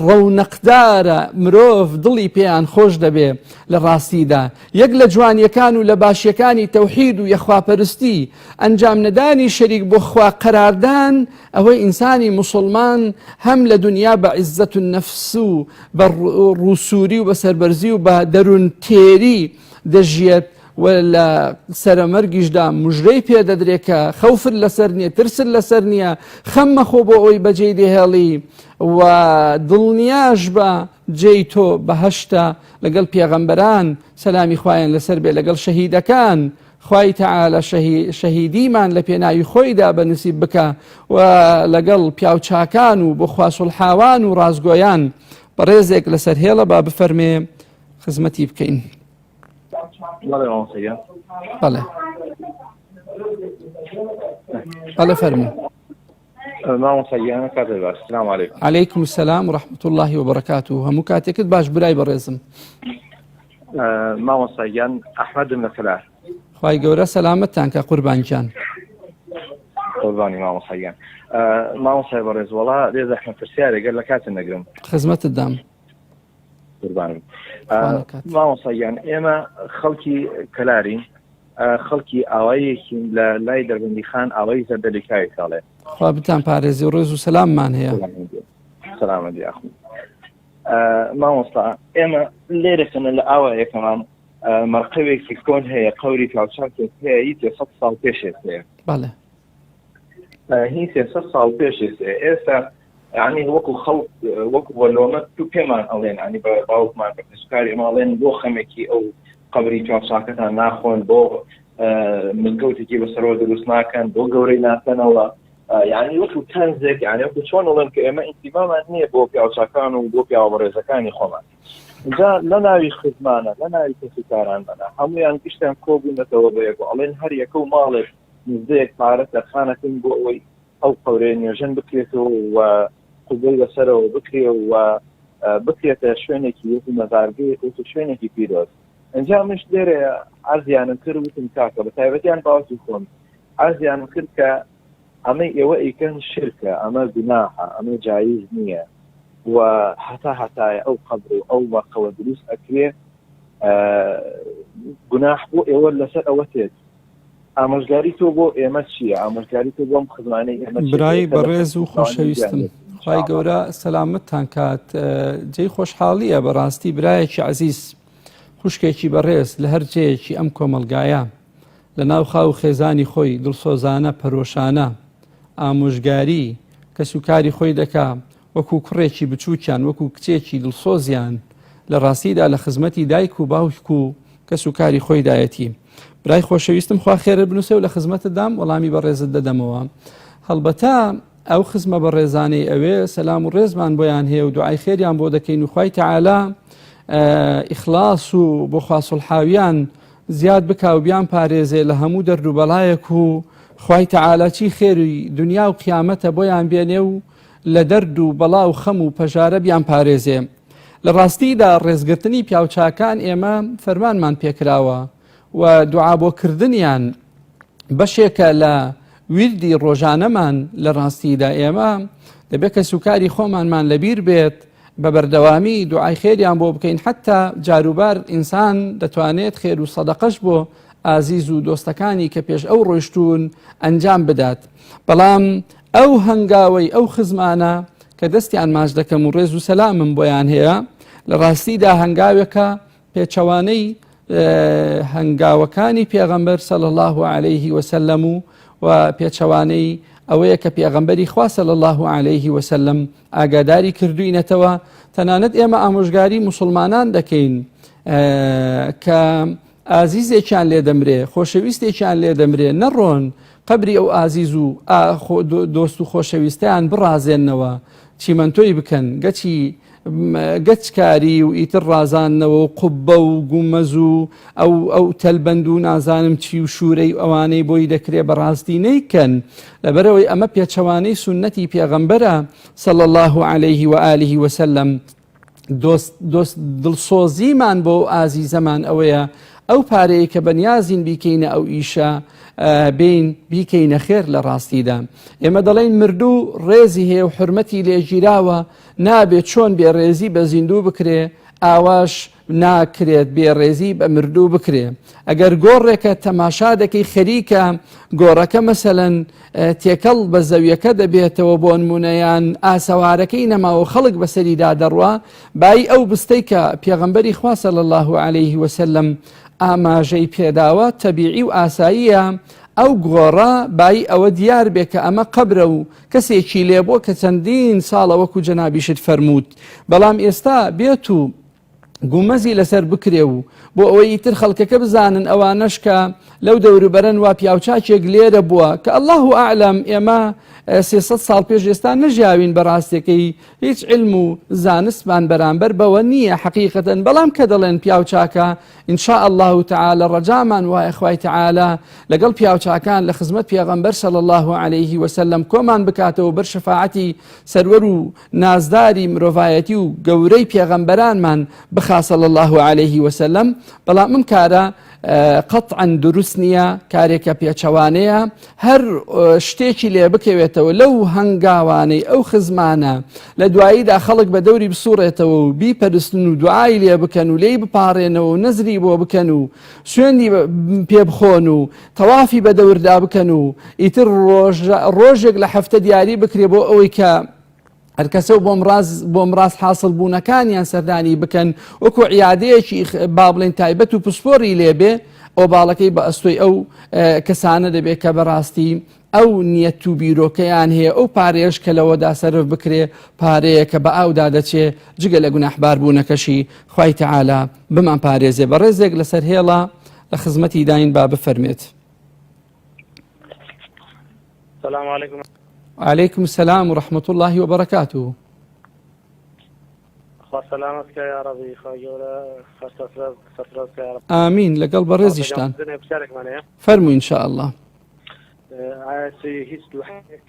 ڕەونەقدارە، مرۆڤ دڵی پێیان خۆش دەبێ. لە ڕاستیدا یەک لە جوانیەکان و لە باشیەکانی تەوحید و یەخواپەرستی ئەنجام نەدانی شەریک بۆ خوا قەراردان ئەوەی ئینسانی موسڵمان هەم لە دنیا بە عیزەت و نەفس و بە ڕووسوری و بە سەربەرزی و بە دەروون تێری دەژێت و لە سەرەمەرگیشدا مژرەی پێدەدرێت کە خەوفر لەسەر نییە، ترسر لەسەر نییە، خەممەخۆ بۆ ئەوی بەجێی دێهێڵی و دڵنیاش بە جێی تۆ بەهەشتە لەگەڵ پێغەمبەران سەلامی خوایان لەسەر بێ، لەگەڵ شەهیدەکان خوای تەعالە شەهیدیمان لە پێناوی خۆیدا بەنسیب بکە و لەگەڵ پیاوچاکان و بۆ خوا سوڵحاوان و ڕازگۆیان بەڕێزێک لەسەر هێڵە با بفەرمێ خزمەتی بکەین. بەڵێ بەڵێ فەرموو. عەلەیکم السەلام وڕەحمەتوڵڵاهی وبەرەکاتوه. هەموو کاتێکت باش برای بەڕێزم. مامۆستاگیان ئەحمەدم لە کەلار. خوای گەورە سەلامەتتان کە قوربانجان. قوربانی مامۆستاگیان. مامۆستای بەڕێز وەڵا لێ زەحمەت پرسیارێک گەر لە کاتت نەگرم. خزمەتت دام. قوربانم. مامۆستاگیان ئێمە خەڵکی کەلارین، خەڵکی ئاوایەکی لە لای دەربەندی خان ئاوای زەردەلیکاوی کاڵێ. خوا بتان پارێزی و ڕێز و سەلاممان هەیە. سەلامەتی ئاخوم. مامۆستا ئێمە لێرەکەنە لە ئاوایەکەمان مەرقەوێکی کۆن هەیە قەوری پیاوچاکێک هەیە هی 300 ساڵ پێشێت هەیە بەڵێ هی 300 ساڵ پێشێت ئێستا یعنی وەکو خەڵک وەکو وەلۆمەت تو پێمان ئەڵێن ینی بە باوکمان بە پێشکاری ئەڵێن بۆ خەمێکی ئەو قەبری پیاوچاکەتان ناخۆن بۆ مزگەوتێکی بەسەرەوە دروست ناکەن بۆ گەورەی ناتەنەوە یعنی وەکو تەنزێک یعنی وەکو چۆن ئەڵێن کە ئێمە ئینتیمامان نییە بۆ پیاوچاکان و بۆ پیاوەڕێزەکانی خۆمان اینجا لە ناوی خزمانە لە ناوی کەسوکاران بەنا هەمویان گشتیان کۆبوونەتەوە بە یەک ئەڵێن هەر یەکە و ماڵێک نزدەیەک پارە تەرخانەکەین بۆ ئەوەی ئەو قەورەی نوێژەن بکرێتەوە و قوبەی بەسەرەوە بکرێ و بکرێتە شوێنێکی وەکو مەزارگەیەک وەکو شوێنێکی پیرۆز اینجا مش لێرە عەرزیانم کرد وتم کاکە بە تایبەتیان باوکی خۆم عەرزیانم کرد کە ئەمەی ئێوە ئیکەن شرکە ئەمە گوناحە ئەمە جایز نییە و هەتایە ئەو قەبر و ئەو وەقەوە دروست ئەکرێ گوناح بۆ ئێوە لەسەر ئەوە تێت ئامۆژگاری تۆ بۆ ئێمە چییە ئامۆژگاری تۆ بۆم خزمانەی ئێمە برای بەڕێز و خۆشەویستم خی گەورە سەلامتتان کات جێی خۆشحاڵیە بەڕاستی برایەکی عەزیز خوشکێکی بەڕێز لە هەر جەیەکی ئەم کۆمەلگایە لە ناو خاو خێزانی خۆی دڵسۆزانە پەرۆشانە ئامۆژگاری کەسوکاری خۆی دەکا وەکو کوڕێکی بچووکیان وەکو کچێکی دڵسۆزیان لە ڕاستیدا لە خزمەتی دایک و باوک و کەسوکاری خۆی دایەتی برای خۆشەویستم خوا خێرە بنووسێ و لە خزمەتت دام وەڵامی بەڕێزت دەدەمەوە هەڵبەتە ئەو خزمە بەڕێزانەی ئەوێ سەلام و ڕێزمان بۆیان هەیە و دوعای خێریان بۆ دەکەین و خوای تەعالا ئیخلاس و بۆ خوا سوڵحاویان زیاد بکا و بیان پارێزێ لە هەموو دەرد و بەڵایەک و خوای تەعالا چی خێری دنیا و قیامەتە بۆیان بێنێ و لە دەرد و بەڵا و خەم و پەژارە بیان پارێزێ لە ڕاستیدا ڕێزگرتنی پیاوچاکان ئێمە فەرمانمان پێکراوە و دوعا بۆکردنیان بەشێکە لە ویردی ڕۆژانەمان لە ڕاستیدا ئێمە دەبێت کە سوکاری خۆمانمان لەبیر بێت بە بەردەوامی دوعای خێریان بۆ بکەین حتا جاروبار ئینسان دەتوانێت خێر و سەدەقەش بۆ ئازیز و دۆستەکانی کە پێش ئەو ڕۆیشتون ئەنجام بدات بەڵام ئەو هەنگاوەی ئەو خزمانە کە دەستیان ماچ دەکەم و ڕێز و سەلامم بۆیان هەیە لە ڕاستیدا هەنگاوێکە پێچەوانەی هەنگاوەکانی پێغەمبەر صلی الله عليه وسلم و پێچەوانەی ئەوەیە کە پێغەمبەری خوا صلی الله عليه وسلم ئاگاداری کردوینەتەوە تەنانەت ئێمە ئامۆژگاری موسڵمانان دەکەین کە ئازیزێکیان لێ دەمرێ خۆشەویستێکیان لێ دەمرێ نەڕۆن قبری ئەو ئازیز و دۆست و خۆشەویستیان بڕازێننەوە چیمەنتۆی بکەن گەچکاری و ئیتر ڕازاننەوە و قوبە و گومەز و ئەو تەلبەند و نازانم چی و شوورەی ئەوانەی بۆی دەکرێ بەڕاستی نەیکەن لەبەرەوەی ئەمە پێچەوانەی سونەتی پێغەمبەرە صلی الله عليه وآله وسلم دڵسۆزیمان بۆ ئازیزەمان ئەوەیە ئەو پارەیە کە بەنیازین بیکەینە ئەو ئیشە بین بیکەینە خێر لە ڕاستیدا ئێمە دەڵێن مردوو ڕێزی هەیە و حرمەتی لێگیراوە نابێت چۆن بێڕێزی بە زیندوو بکرێ ئاواش ناکرێت بێڕێزی بە مردوو بکرێ ئەگەر گۆڕێکە تەماشا دەکەی خەریکە گۆڕەکە مەسەلەن تێکەڵ بە زەویەکە دەبێتەوە بۆ نمونەیان ئاسەوارەکەی نەماوە خەڵک بەسەریدا دەڕوا بای ئەو بستەی کە پێغەمبەری خوا صلی الله عليه وسلم ئاماژەی پێداوە تەبیعی و ئاساییە ئەو گۆڕە بای ئەوە دیار بێ کە ئەمە قەبرە و کەسێکی لێبووە کە چەندین ساڵە وەکو جەنابیشت فەرمووت بەڵام ئێستا بێت و گومەزی لەسەر بکرێ و بۆ ئەوەی ئیتر خەڵکەکە بزانن ئەوانەش کە لەو دەوروبەرن وا پیاوچاکێک لێرە بووە کە الله ئەعلەم ئێمە 300 ساڵ پێش ئێستا نەژیاوین بەڕاستیەکەی هیچ علم و زانستمان بەرامبەر بەوە نییە حەقیقەتەن بەڵام کە دەڵێن پیاوچاکە ئینشاء الله تعالى ڕەجامان وایە خوای تعالى لەگەڵ پیاوچاکان لە خزمەت پێغەمبەر صلی الله عليه وسلم کۆمان بکاتەوە بەر شەفاعەتی سەروەر و نازداری مرۆڤایەتی و گەورەی پێغەمبەرانمان بخا صلی الله عليه وسلم بەڵام ئەم کارە قەطعاً دروست نییە کارێکە پێچەوانەیە هەر شتێکی لێ بکەوێتەوە لەو هەنگاوانەی ئەو خزمانە لە دواییدا خەڵک بە دەوری بسوڕێتەوە و بیپەرستن و دوعای لێ بکەن و لێی بپارێنەوە و نەزری بۆ بکەن و سوێندی پێ بخۆن و تەوافی بە دەوردا بکەن و ئیتر ڕۆژێک لە هەفتە دیاری بکرێ بۆ ئەوەی کە هەر کەسە بۆ مڕاست حاصل بوونەکانیان سەردانی بکەن وەکو عیادەیەکی با بڵێن تایبەت و پسپۆری لێبێ ئەو باڵەکەی بە ئەستۆی ئەو کەسانە دەبێت کە بەڕاستی ئەو نیەت و بیرۆکەیان هەیە ئەو پارێش کە لەوەدا سەرف بکرێ پارەیە کە بە ئاودا دەچێ جگە لە گوناحبار بوونەکەشی خوای تەعالا بمان پارێزێ بە ڕێزێک لەسەر هێڵە لە خزمەتی داین با بفەرمێت. السلام عليكم. وعليكم السلام ورحمة الله وبركاته. سلامتك يا ربي خاجورة فترتك يا رب. آمين لقلب الرزشتان. فرموا إن شاء الله. هیچ دوحەیەک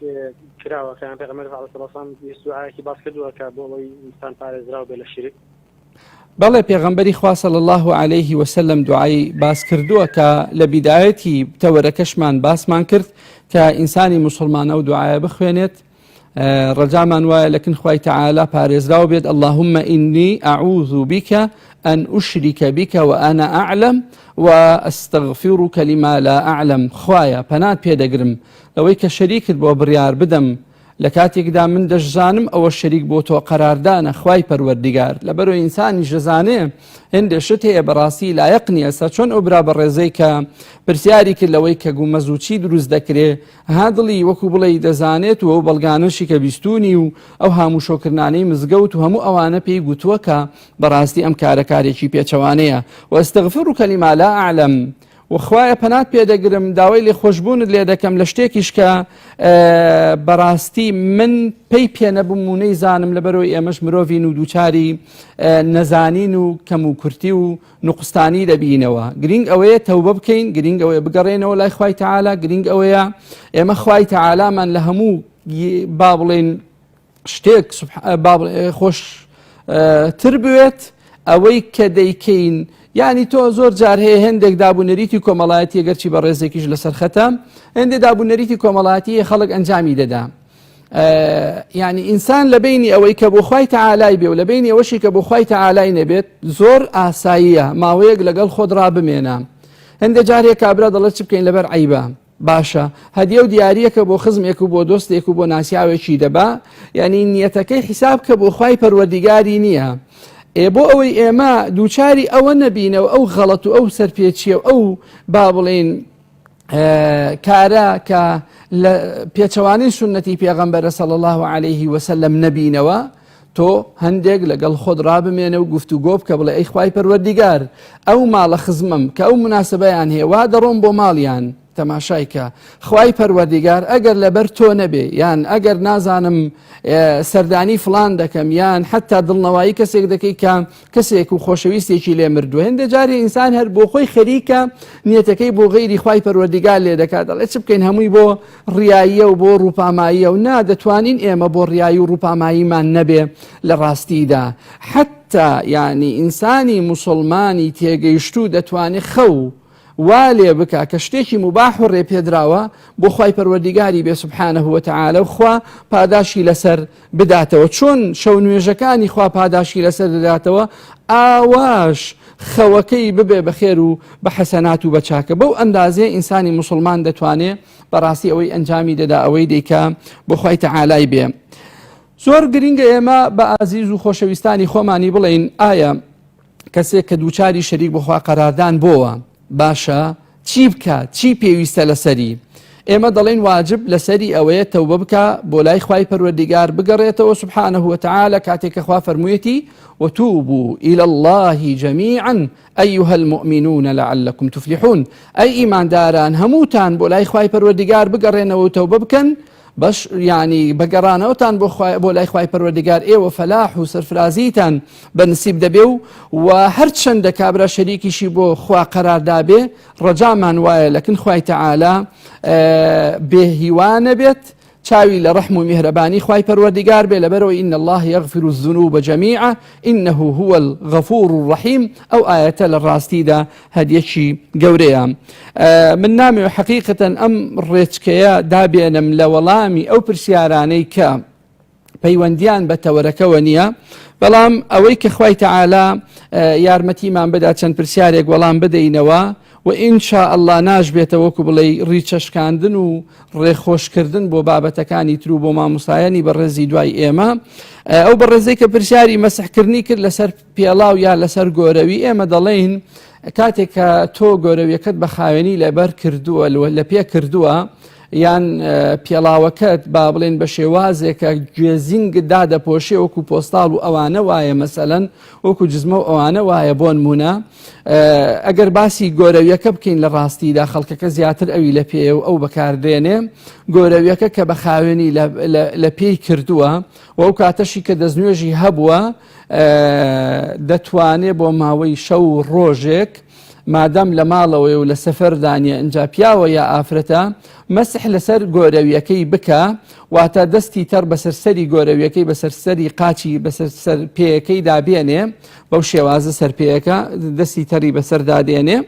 کراوە کە پێغەمبەر عەلەیهی سەلام دوعایەکی باس کردووە کە بۆڵی ئینسان پارێزراو بێ لە شیرک. بەڵێ پێغەمبەری خوا صلی الله عليه وسلم دوعای باس کردووە کە لە بیدایەتی تەوەرەکەشمان باسمان کرد کە ئینسانی موسڵمانە و دوعایە بخوێنێت ڕەجامان وایە لەکن خوای تەعالا پارێزراو بێت اللهم إني أعوذ بك أن أشرك بك وأنا أعلم وأستغفرك لما لا أعلم. خوايا پەنات پێدەگرم لەوەی کە شەریکت بۆ بڕیار بدەم لە کاتێکدا من دەشزانم ئەوە شەریک بۆ تۆ قەراردانە خوای پەروەردیگار. لەبەرەوەی ئینسانی ژەزانێ هێندێ شت هەیە بەڕاستی لایەق نییە ئێستا چۆن ئەو برا بەڕێزەی کە پرسیاری کرد لەوەی کە گومەزوچی دروست دەکرێ هادڵی وەکو بڵێ دەزانێت و ئەو بەڵگانەشی کە بیستونی و ئەو هاموو شۆکردانەی مزگەوت و هەموو ئەوانە پێی گوتووە کە بەڕاستی ئەم کارەکارێکی پێچەوانەیە وەستەغفیرک لما لا أعلم. وخوایە پەنات پێدەگرم داوای لێ خۆشببوونت لێ دەکەم لە شتێکیش کە بەڕاستی من پێی پێ نەبووم و نەیزانم لەبەرەوەی ئێمەش مرۆڤین و دووچاری نەزانین و کەم و کورتی و نوقستانی دەبینەوە. گرنگ ئەوەیە تەوبە بکەین، گرنگ ئەوەیە بگەڕێنەوە لای خوای تەعالا، گرنگ ئەوەیە ئێمە خوای تەعالامان لە هەموو با بڵێن شتێک خۆش تر بوێت ئەوەی کە دەیکەین. یعنی تۆ زۆر جار هەیە هێندێک دابوونەریتی کۆمەڵایەتی گەرچی بە ڕێزێکیش لەسەر خەتە هێندێک دابوونەریتی کۆمەڵایەتی خەڵک ئەنجامی دەدا. یعنی ئینسان لە بینی ئەوەی کە بۆ خوای تەعالای بێ و لە بینی ئەوەشی کە بۆ خوای تەعالای نەبێت زۆر ئاساییە ماوەیەک لەگەڵ خۆت ڕابمێنە. هەندێک جارێک کابرا دەڵێت چ بکەین لەبەر عیبە باشە هەدیە و دیارەکە بۆ خزمێک و بۆ دۆستێک و بۆ ناسیاوێکی دەبا یعنی نیەتەکەی حیساب کە بۆ خوای پەروەردیگاری نییە. بۆ ئەوەی ئێمە دووچاری ئەوە نەبینەوە ئەو غەڵەت و ئەو سەرپێچیە و ئەو با بڵێن کارە کە لە پێچەوانەی سونەتی پێغەمبەرە صلی الله عليه وسلم نەبینەوە تۆ هەندێک لەگەڵ خۆت ڕابمێنە و گفتوگۆ بکە بڵێ ئەی خوای پەروەردیگار ئەو ماڵە خزمم کە ئەو مناسبەیان هەیە وا دەڕۆم بۆ ماڵیان تەماشایکە خوای پەروەردیگار ئەگەر لەبەر تۆ نەبێ یان ئەگەر نازانم سەردانی فلان دەکەم یان حتا دڵنەوایی کەسێک دەکەی کە کەسێک و خۆشەویستێکی لێ مردووە هێندە جاری ئینسان هەر بۆ خۆی خەریکە نیەتەکەی بۆ غەیری خوای پەروەردیگار لێ دەکات دەڵێ چ بکەین هەمووی بۆ ڕیاییە و بۆ ڕووپاماییە و نادەتوانین ئێمە بۆ ڕیایی و ڕووپاماییمان نەبێ لە ڕاستیدا حتا یعنی ئینسانی موسڵمانی تێگەیشتوو دەتوانێت خەو وا لێ بکە کە شتێکی مباح و ڕێپێدراوە بۆ خوای پەروەردیگاری بێ سوبحانه وتعالى و خوا پاداشی لەسەر بداتەوە چۆن شەو نوێژەکانی خوا پاداشی لەسەر دەداتەوە ئاواش خەوەکەی ببێ بەخێر و بە حەسەنات و بە چاکە بەو ئەندازێ ئینسانی موسڵمان دەتوانێت بەڕاستی ئەوەی ئەنجامی دەدا ئەوەی دەیکا بۆ خوای تەعالای بێ. زۆر گرنگە ئێمە بە ئازیز و خۆشەویستانی خۆمانی بڵێین ئایا کەسێک کە دووچاری شەریک بۆ خوا قەراردان بۆوە باشە چی بکات چی پێویستە لەسەری ئێمە دەڵێن واجب لەسەری ئەوەیە تەوبە بکە بۆ لای خوای پەروەردیگار بگەڕێتەوە سبحانه وتعالى کاتێک کە خوا فەرموویەتی وتوبوا إلى الله جميعا أيها المؤمنون لعلكم تفلحون ئەی ئیمانداران هەمووتان بۆ لای خوای پەروەردیگار بگەڕێنەوە و تەوبە بکەن باش يعني بەگەڕانەوەتان بۆ لای خوای پەروەردیگار ئێوە فەلاح و سەرفرازیتان بەنسیب دەبێ و هەر چەندە کابرا شەریکیشی بۆ خوا قەراردا بێ ڕەجامان وایە لەکن خوای تەعالا بێهیوانە بێت چاوی لە ڕەحم و میهرەبانی خوای پەروەردیگار بێ لەبەرەوەی إن الله يغفر الذنوب جميعا إنه هو الغفور الرحيم ئەو ئاەتە لە ڕاستیدا هەدیەکی گەورەیە. من نامەوێت حەقیقەتەن ئەم ڕێچکەیە دابێنم لە وەڵامی ئەو پرسیارانەی کە پەیوەندیان بە تەوەرەکەوە نییە بەڵام ئەوەی کە خوای تەعالا یارمەتیمان بدا چەند پرسیارێک وەڵام بدەینەوە و ئینشاء الله ناژبێتە وەکو بڵێ ڕیچەشکاندن و ڕێخۆشکردن بۆ بابەتەکانی تر و بۆ مامۆستایانی بەڕێزی دوای ئێمە ئەو بەڕێزەی کە پرسیاری مەسحکردنی کرد لەسەر پێڵاو یا لەسەر گۆرەوی ئێمە دەڵێن کاتێک کە تۆ گۆرەویەکەت بە خاوێنی لەبەر کردووە لە پێ کردووە یان پێڵاوەکەت با بڵێن بە شێوازێکە گوێزینگت دادەپۆشێ وەکو پۆستاڵ و ئەوانە وایە مەسەلەن وەکو جزمە و ئەوانە وایە بۆ نمونە ئەگەر باسی گۆرەویەکە بکەین لە ڕاستیدا خەڵکەکە زیاتر ئەوی لە پێ و ئەو بەکاردێنێ گۆرەویەکە کە بە خاوێنی لە پێی کردووە و ئەو کاتەشی کە دەستنوێژی هەبووە دەتوانێت بۆ ماوەی شەو و ڕۆژێک مادەم لە ماڵەوەی و لە سەفەردانیە ئەنجا پیاوە یا ئافرەتە مەسح لەسەر گۆرەویەکەی بکە واتە دەستی تەر بەسەر سەری گۆرەویەکەی بەسەر سەری قاچی بەسەر سەر پێیەکەی دابێنێ بەو شێوازە سەرپێیەکە دەستی تەری بەسەر دادێنێ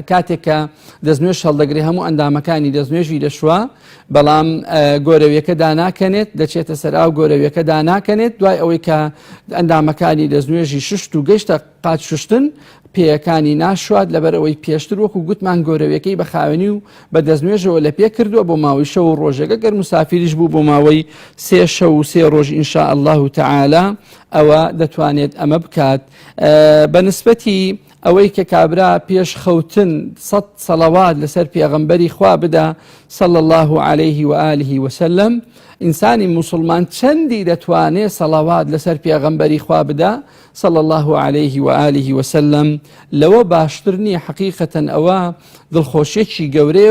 کاتێک کە دەستنوێژ هەڵدەگرێ هەموو ئەندامەکانی دەستنوێژی دەشوە بەڵام گۆرەویەکە داناکەنێت دەچێتە سەر ئاو گۆرەویەکە داناکەنێت دوای ئەوەی کە ئەندامەکانی دەستنوێژی ششت و گەیشتە قاچ ششتن پێیەکانی ناشوات لەبەر ئەوەی پێشتر وەکو گوتمان گۆرەویەکەی بە خاوێنی و بە دەستنوێژەوە لە پێ کردووە بۆ ماوەی شەو و ڕۆژێک ئەگەر مسافریش بوو بۆ ماوەی 3 شەو و 3 ڕۆژ ئینشاء الله تعالی ئەوە دەتوانێت ئەمە بکات بەنسبەتی ئەوەی کە کابرا پێش خەوتن 100 سەڵەوات لەسەر پێغەمبەری خوا بدە صلى الله عليه وآله وسلم ئینسانی موسڵمان چەندی دەتوانێت سەڵەوات لەسەر پێغەمبەری خوا بدە صلى الله عليه وآله وسلم لەوە باشتر نییە حقیقەتەن ئەوە دڵخۆشیێکی گەورێ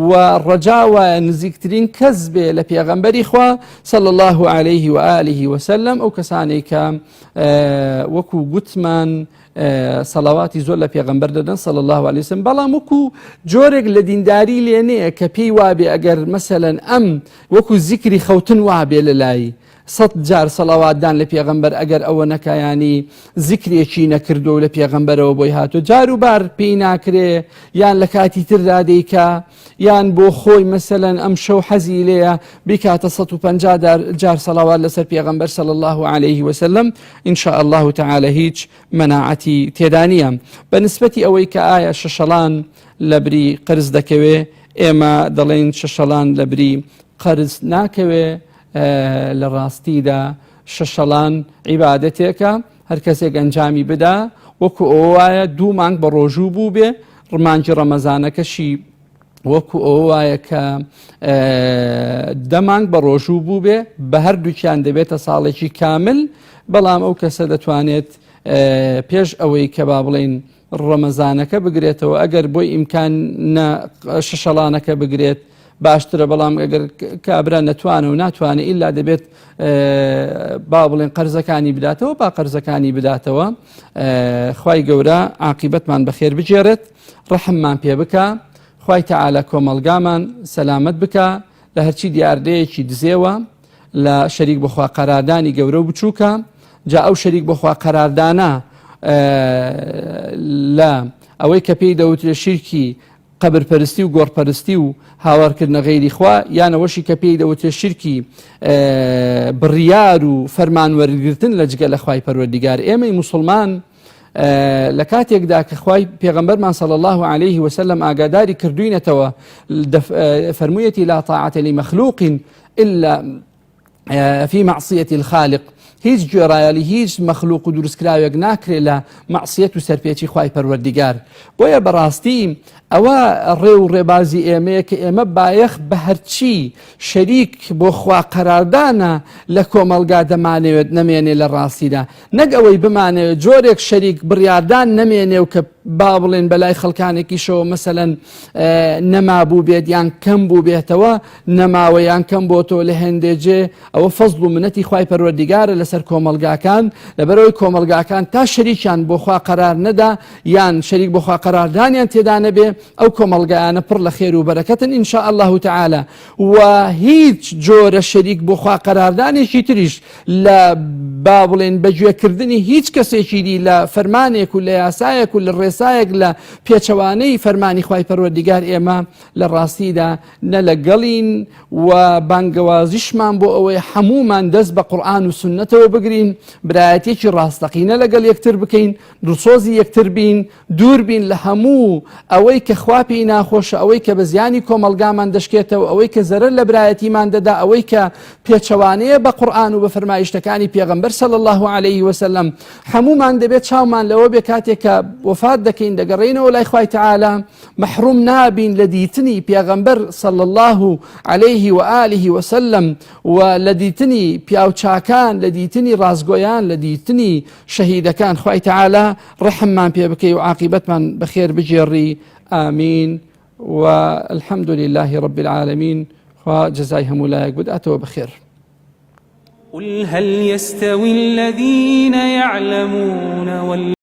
و ڕەجاوە نزیکترین کەس بێ لە پێغەمبەری خوا صلى الله عليه وآله وسلم ئەو کەسانەی کە وەکو گوتمان سەڵاواتی زۆر لە پێغەمبەر دەدەن صلى الله عليه وسلم بەڵام وەکو جۆرێک لە دینداری لێنەیە کە پێی وابێ ئەگەر مەسەلەن ئەم وەکو زیکری خەوتن وابێ لە لای 100 جار سەڵاواتدان لە پێغەمبەر ئەگەر ئەوە نەکایانی زیکرێکی نەکردو و لە پێغەمبەرەوە بۆی هاتو جار و بار پێی ناکرێ یان لە کاتی تردا دەیکا یان بۆ خۆی مەسەلەن ئەم شەو حەزی لێیە بیکاتە 150 جار سەڵاوات لەسەر پێغەمبەر صلى الله عليه وسلم إن شاء الله تعالى هیچ مەناعەتی تێدا نییە بەنسبەتی ئەوەی کە ئایا شەشەڵان لە بری قرز دەکەوێ ئێمە دەڵێن شەشەڵان لە بری قرز ناکەوێ لە ڕاستیدا شەشەڵان عیبادەتێکە هەر کەسێک ئەنجامی بدا وەکو ئەوە وایە 2 مانگ بە ڕۆژوو بوو بێ ڕمانجی ڕەمەزانەکەشی وەکو ئەوە وایە کە 10 مانگ بە ڕۆژوو بوو بێ بە هەردووکیان دەبێتە ساڵێکی کامل بەڵام ئەو کەسە دەتوانێت پێش ئەوەی کە با بڵێن ڕەمەزانەکە بگرێتەوە ئەگەر بۆی ئیمکان شەشەڵانەکە بگرێت باشترە بەڵام ئەگەر کابرا نەتوانە و ناتوانێت ئیلا دەبێت با بڵێن قەرزەکانی بداتەوە با قەرزەکانی بداتەوە خوای گەورە عاقیبەتمان بەخێر بجێڕێت ڕەحممان پێ بکە خوای تەعالە کۆمەڵگامان سەلامەت بکە لە هەرچی دیاردەیەکی دزێوە لە شەریک بەخوا قەراردانی گەورە و بچووکە جا ئەو شەریک بەخوا قەراردانە لە ئەوەی کە پێی دەوترێ شیرکی قبرپەرستی و گۆڕپەرستی و هاوارکردنە غەیری خوا یانەوەشی کە پێی دەوترێ شیرکی بڕیار و فەرمانوەرگرتن لە جگە لە خوای پەروەردیگار ئێمەی موسڵمان لە کاتێکدا کە خوای پێغەمبەرمان صلی الله عليه وسلم ئاگاداری کردوینەتەوە فەرموویەتی لا طاعة لمخلوق إلا في معصية الخالق هیچ گوێڕایەلی هیچ مەخلوق و دروستکراوێک ناکرێت لە مەعسیەت و سەرپێچی خوای پەروەردیگار بۆیە بەڕاستی ئەوە ڕێ و ڕێبازی ئێمەیە کە ئێمە بایەخ بە هەرچی شەریک بۆ خوا قەراردانە لە کۆمەلگا دەمانەوێت نەمێنێ لە ڕاستیدا نەک ئەوەی بمانەوێت جۆرێک شەریک بڕیاردان نەمێنێ و کە با بڵێن بەلای خەڵکانێکیشەوە مەسەلەن نەمابوو بێت یان کەم بوو بێتەوە نەماوە یان کەم بۆ تۆ لە هێندێجێ ئەوە فەزڵ و منەتی خوای پەروەردیگارە لەسەر کۆمەلگاکان لەبەرەوەی کۆمەلگاکان تا شەریکیان بۆ خوا قەرار نەدا یان شەریک بۆ خوا قەراردانیان تێدا نەبێ ئەو کۆمەلگایانە پڕ لە خێر و بەرەکەتن ئینشاء الله تعالی و هیچ جۆرە شەریک بۆ خوا قەراردانێکی تریش لە با بڵێن بەگوێکردنی هیچ کەسێکی دی لە فەرمانێک و لە یاسایەک و لە ڕێسایەک لە پێچەوانەی فەرمانی خوای پەروەردیگار ئێمە لە ڕاستیدا نە لەگەڵین و بانگەوازیشمان بۆ ئەوەی هەمومان دەست بە قورئان و سنەتەوە بەرەوە بگرین، برایەتێکی ڕاستەقینە لەگەڵ یەکتر بکەین، دڵسۆزی یەکتر بین، دوور بین لە هەموو ئەوەی کە خوا پێی ناخۆشە، ئەوەی کە بە زیانی کۆمەلگامان دەشکێتەوە، ئەوەی کە زەرەر لە برایەتیمان دەدا، ئەوەی کە پێچەوانەیە بە قورئان و بە فەرمایشتەکانی پێغەمبەر صلی الله عليه وسلم. هەمومان دەبێت چاومان لەوە بێ کاتێک کە وفات دەکەین دەگەڕێنەوە لای خوای تەعالا محروم نابین لە دیتنی پێغەمبەر صلی الله عليه وآله وسلم و لە دیتنی پیاوچاکان، لە دیتنی ڕازگۆیان، لە دیتنی شەهیدەکان. خوای تەعالا ڕەحممان پێ بکەی و عاقبەتمان بەخێر بجێڕی. آمین والحمد لله رب العالمين. خوا جزای هەموو لایەک بداتەوە بەخێر. قل هل يستوي الذين يعلمون